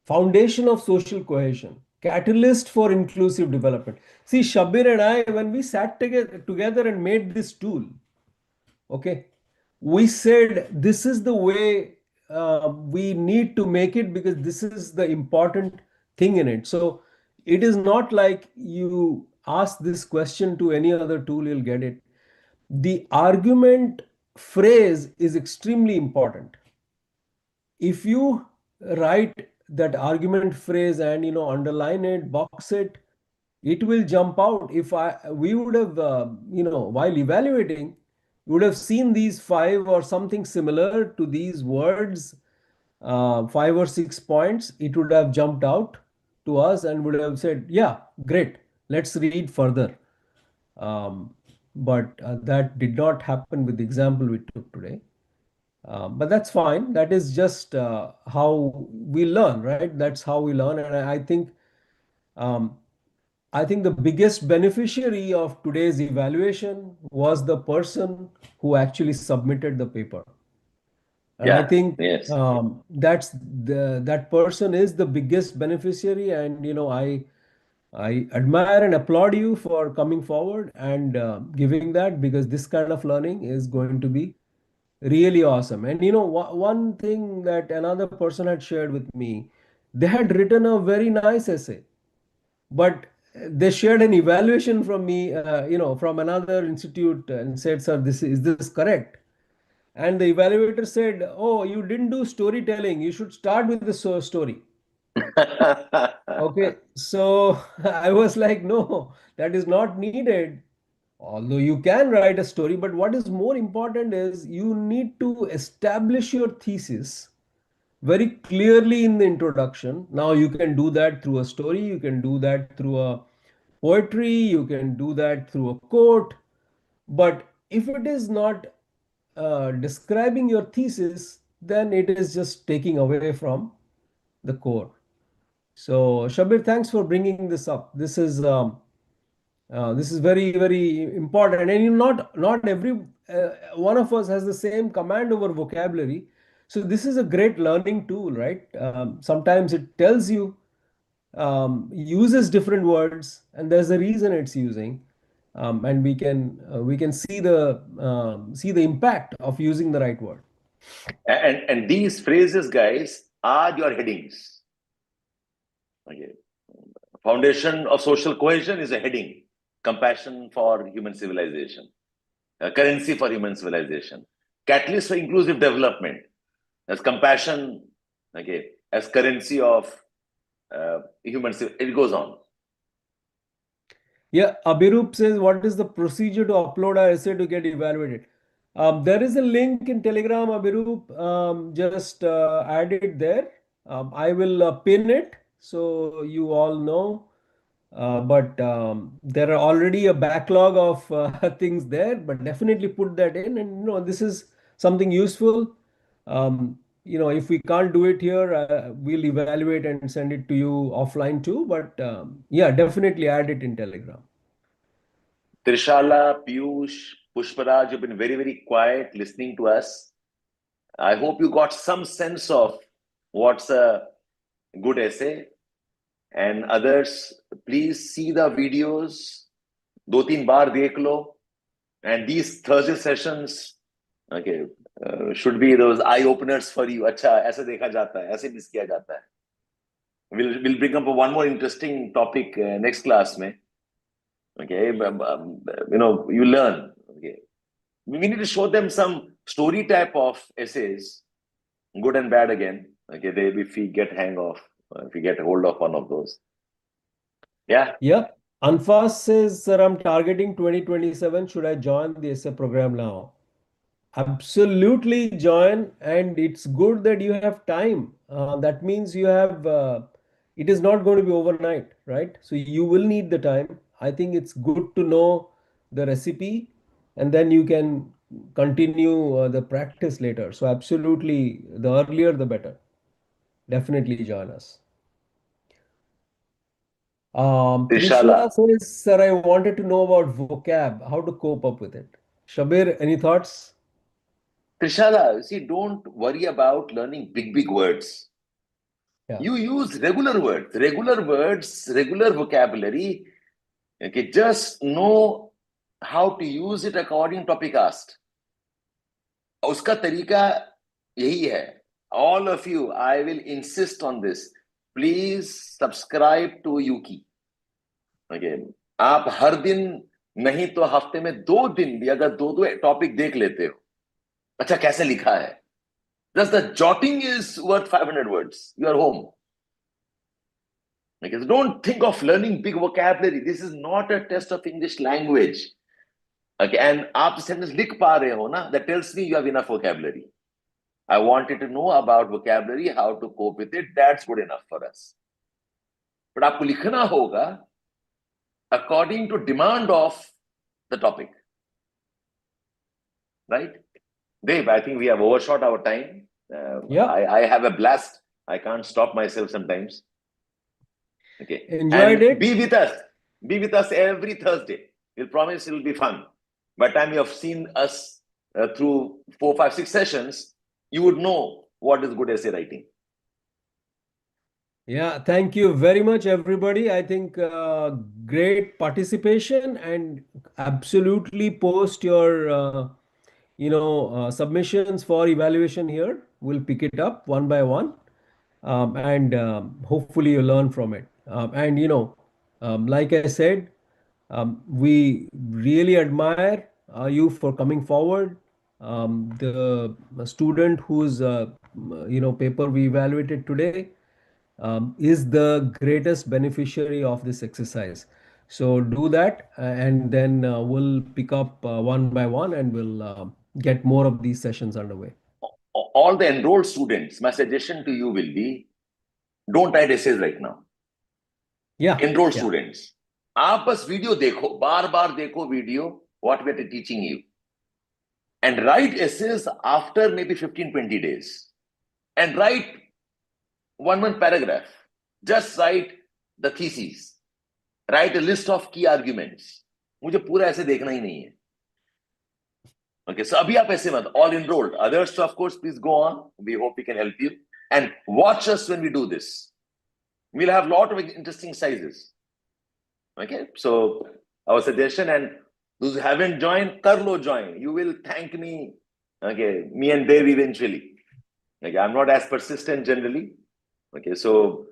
Speaker 2: foundation of social cohesion, catalyst for inclusive development. See, Shabbir and I, when we sat together and made this tool, okay, we said this is the way we need to make it because this is the important thing in it. So it is not like you ask this question to any other tool, you'll get it. The argument phrase is extremely important. If you write that argument phrase and underline it, box it, it will jump out. If I we would have while evaluating, we would have seen these five or something similar to these words, 5 or 6 points, it would have jumped out to us and would have said, yeah, great, let's read further. But that did not happen with the example we took today. But that's fine. That is just how we learn, right? That's how we learn. And um, I think the biggest beneficiary of today's evaluation was the person who actually submitted the paper. And I
Speaker 1: Yeah,
Speaker 2: think
Speaker 1: yes.
Speaker 2: that person is the biggest beneficiary. And I admire and applaud you for coming forward and giving that, because this kind of learning is going to be really awesome. And one thing that another person had shared with me, they had written a very nice essay, but they shared an evaluation from me, from another institute, and said, "Sir, is this correct?" And the evaluator said, "Oh, you didn't do storytelling. You should start with the story." Okay, so I was like, "No, that is not needed. Although you can write a story, but what is more important is you need to establish your thesis very clearly in the introduction. Now you can do that through a story, you can do that through a poetry, you can do that through a quote. But if it is not describing your thesis, then it is just taking away from the core. So, Shabir, thanks for bringing this up. This is very, very important, and not every one of us has the same command over vocabulary. So this is a great learning tool, right? Sometimes it tells you, uses different words, and there's a reason it's using, and we can see the impact of using the right word.
Speaker 1: And these phrases, guys, are your headings. Okay. Foundation of social cohesion is a heading. Compassion for human civilization. Currency for human civilization. Catalyst for inclusive development. As compassion, okay, as currency of human civilization. It goes on.
Speaker 2: Yeah, Abhirup says, what is the procedure to upload our essay to get evaluated? There is a link in Telegram, Abhirup. Just add it there. I will pin it so you all know. But there are already a backlog of things there, but definitely put that in. And this is something useful. If we can't do it here, we'll evaluate and send it to you offline too. But yeah, definitely add it in Telegram.
Speaker 1: Trishala, Piyush, Pushparaj, you've been very, very quiet listening to us. I hope you got some sense of what's a good essay. And others, please see the videos. 2-3 बार देख लो. And these Thursday sessions, okay, should be those eye openers for you. अच्छा, ऐसे देखा जाता है, ऐसे miss किया जाता है. We'll bring up one more interesting topic next class में. Okay, you learn. Okay, we need to show them some story type of essays, good and bad again. Okay, if we get if we get hold of one of those. Yeah.
Speaker 2: Yep. Anfas says, sir, I'm targeting 2027. Should I join the essay program now? Absolutely join, and it's good that you have time. That means it is not going to be overnight, right? So you will need the time. I think it's good to know the recipe, and then you can continue the practice later. So absolutely, the earlier the better. Definitely join us.
Speaker 1: Trishala.
Speaker 2: Trishla says, sir, I wanted to know about vocab, how to cope up with it. Shabir, any thoughts?
Speaker 1: Trishala, see, don't worry about learning big, big words.
Speaker 2: Yeah.
Speaker 1: You use regular words, regular vocabulary. Okay, just know how to use it according to topic asked. उसका तरीका यही है. All of you, I will insist on this. Please subscribe to Yuki. Okay, आप हर दिन नहीं तो हफ्ते में 2 दिन भी अगर दो टॉपिक देख लेते हो, अच्छा कैसे लिखा है, just the jotting is worth 500 words. You are home. Okay, so don't think of learning big vocabulary. This is not a test of English language. Okay, and आप sentence लिख पा रहे हो ना, that tells me you have enough vocabulary. I wanted to know about vocabulary, how to cope with it. That's good enough for us. But आपको लिखना होगा according to demand of the topic. Right? Dave, I think we have overshot our time.
Speaker 2: Yeah.
Speaker 1: I have a blast. I can't stop myself sometimes. Okay.
Speaker 2: Enjoyed it.
Speaker 1: Be with us. Be with us every Thursday. We'll promise it will be fun. By the time you have seen us through 4, 5, 6 sessions, you would know what is good essay writing.
Speaker 2: Yeah, thank you very much, everybody. I think great participation, and absolutely post your submissions for evaluation here. We'll pick it up one by one, and hopefully you learn from it. Like I said, we really admire you for coming forward. The student whose paper we evaluated today is the greatest beneficiary of this exercise. So do that, and then we'll pick up one by one, and we'll get more of these sessions underway.
Speaker 1: All the enrolled students, my suggestion to you will be, don't write essays right now.
Speaker 2: Yeah.
Speaker 1: Enrolled students, आप बस video देखो, बार-बार देखो video, what we are teaching you, and write essays after maybe 15-20 days, and write one paragraph. Just write the thesis, write a list of key arguments. मुझे पूरा ऐसे देखना ही नहीं है. Okay, so abhi aap aise mat, all enrolled. Others, of course, please go on. We hope we can help you. And watch us when we do this. We'll have a lot of interesting sizes. Okay, so our suggestion, and those who haven't joined, Karlo join. You will thank me. Okay, me and Dave eventually. Okay, I'm not as persistent generally. Okay, so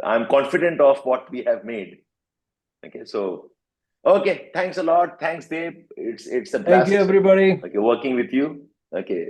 Speaker 1: I'm confident of what we have made. Okay, so okay, thanks a lot. Thanks, Dave. It's a blast.
Speaker 2: Thank you, everybody.
Speaker 1: Okay, working with you. Okay.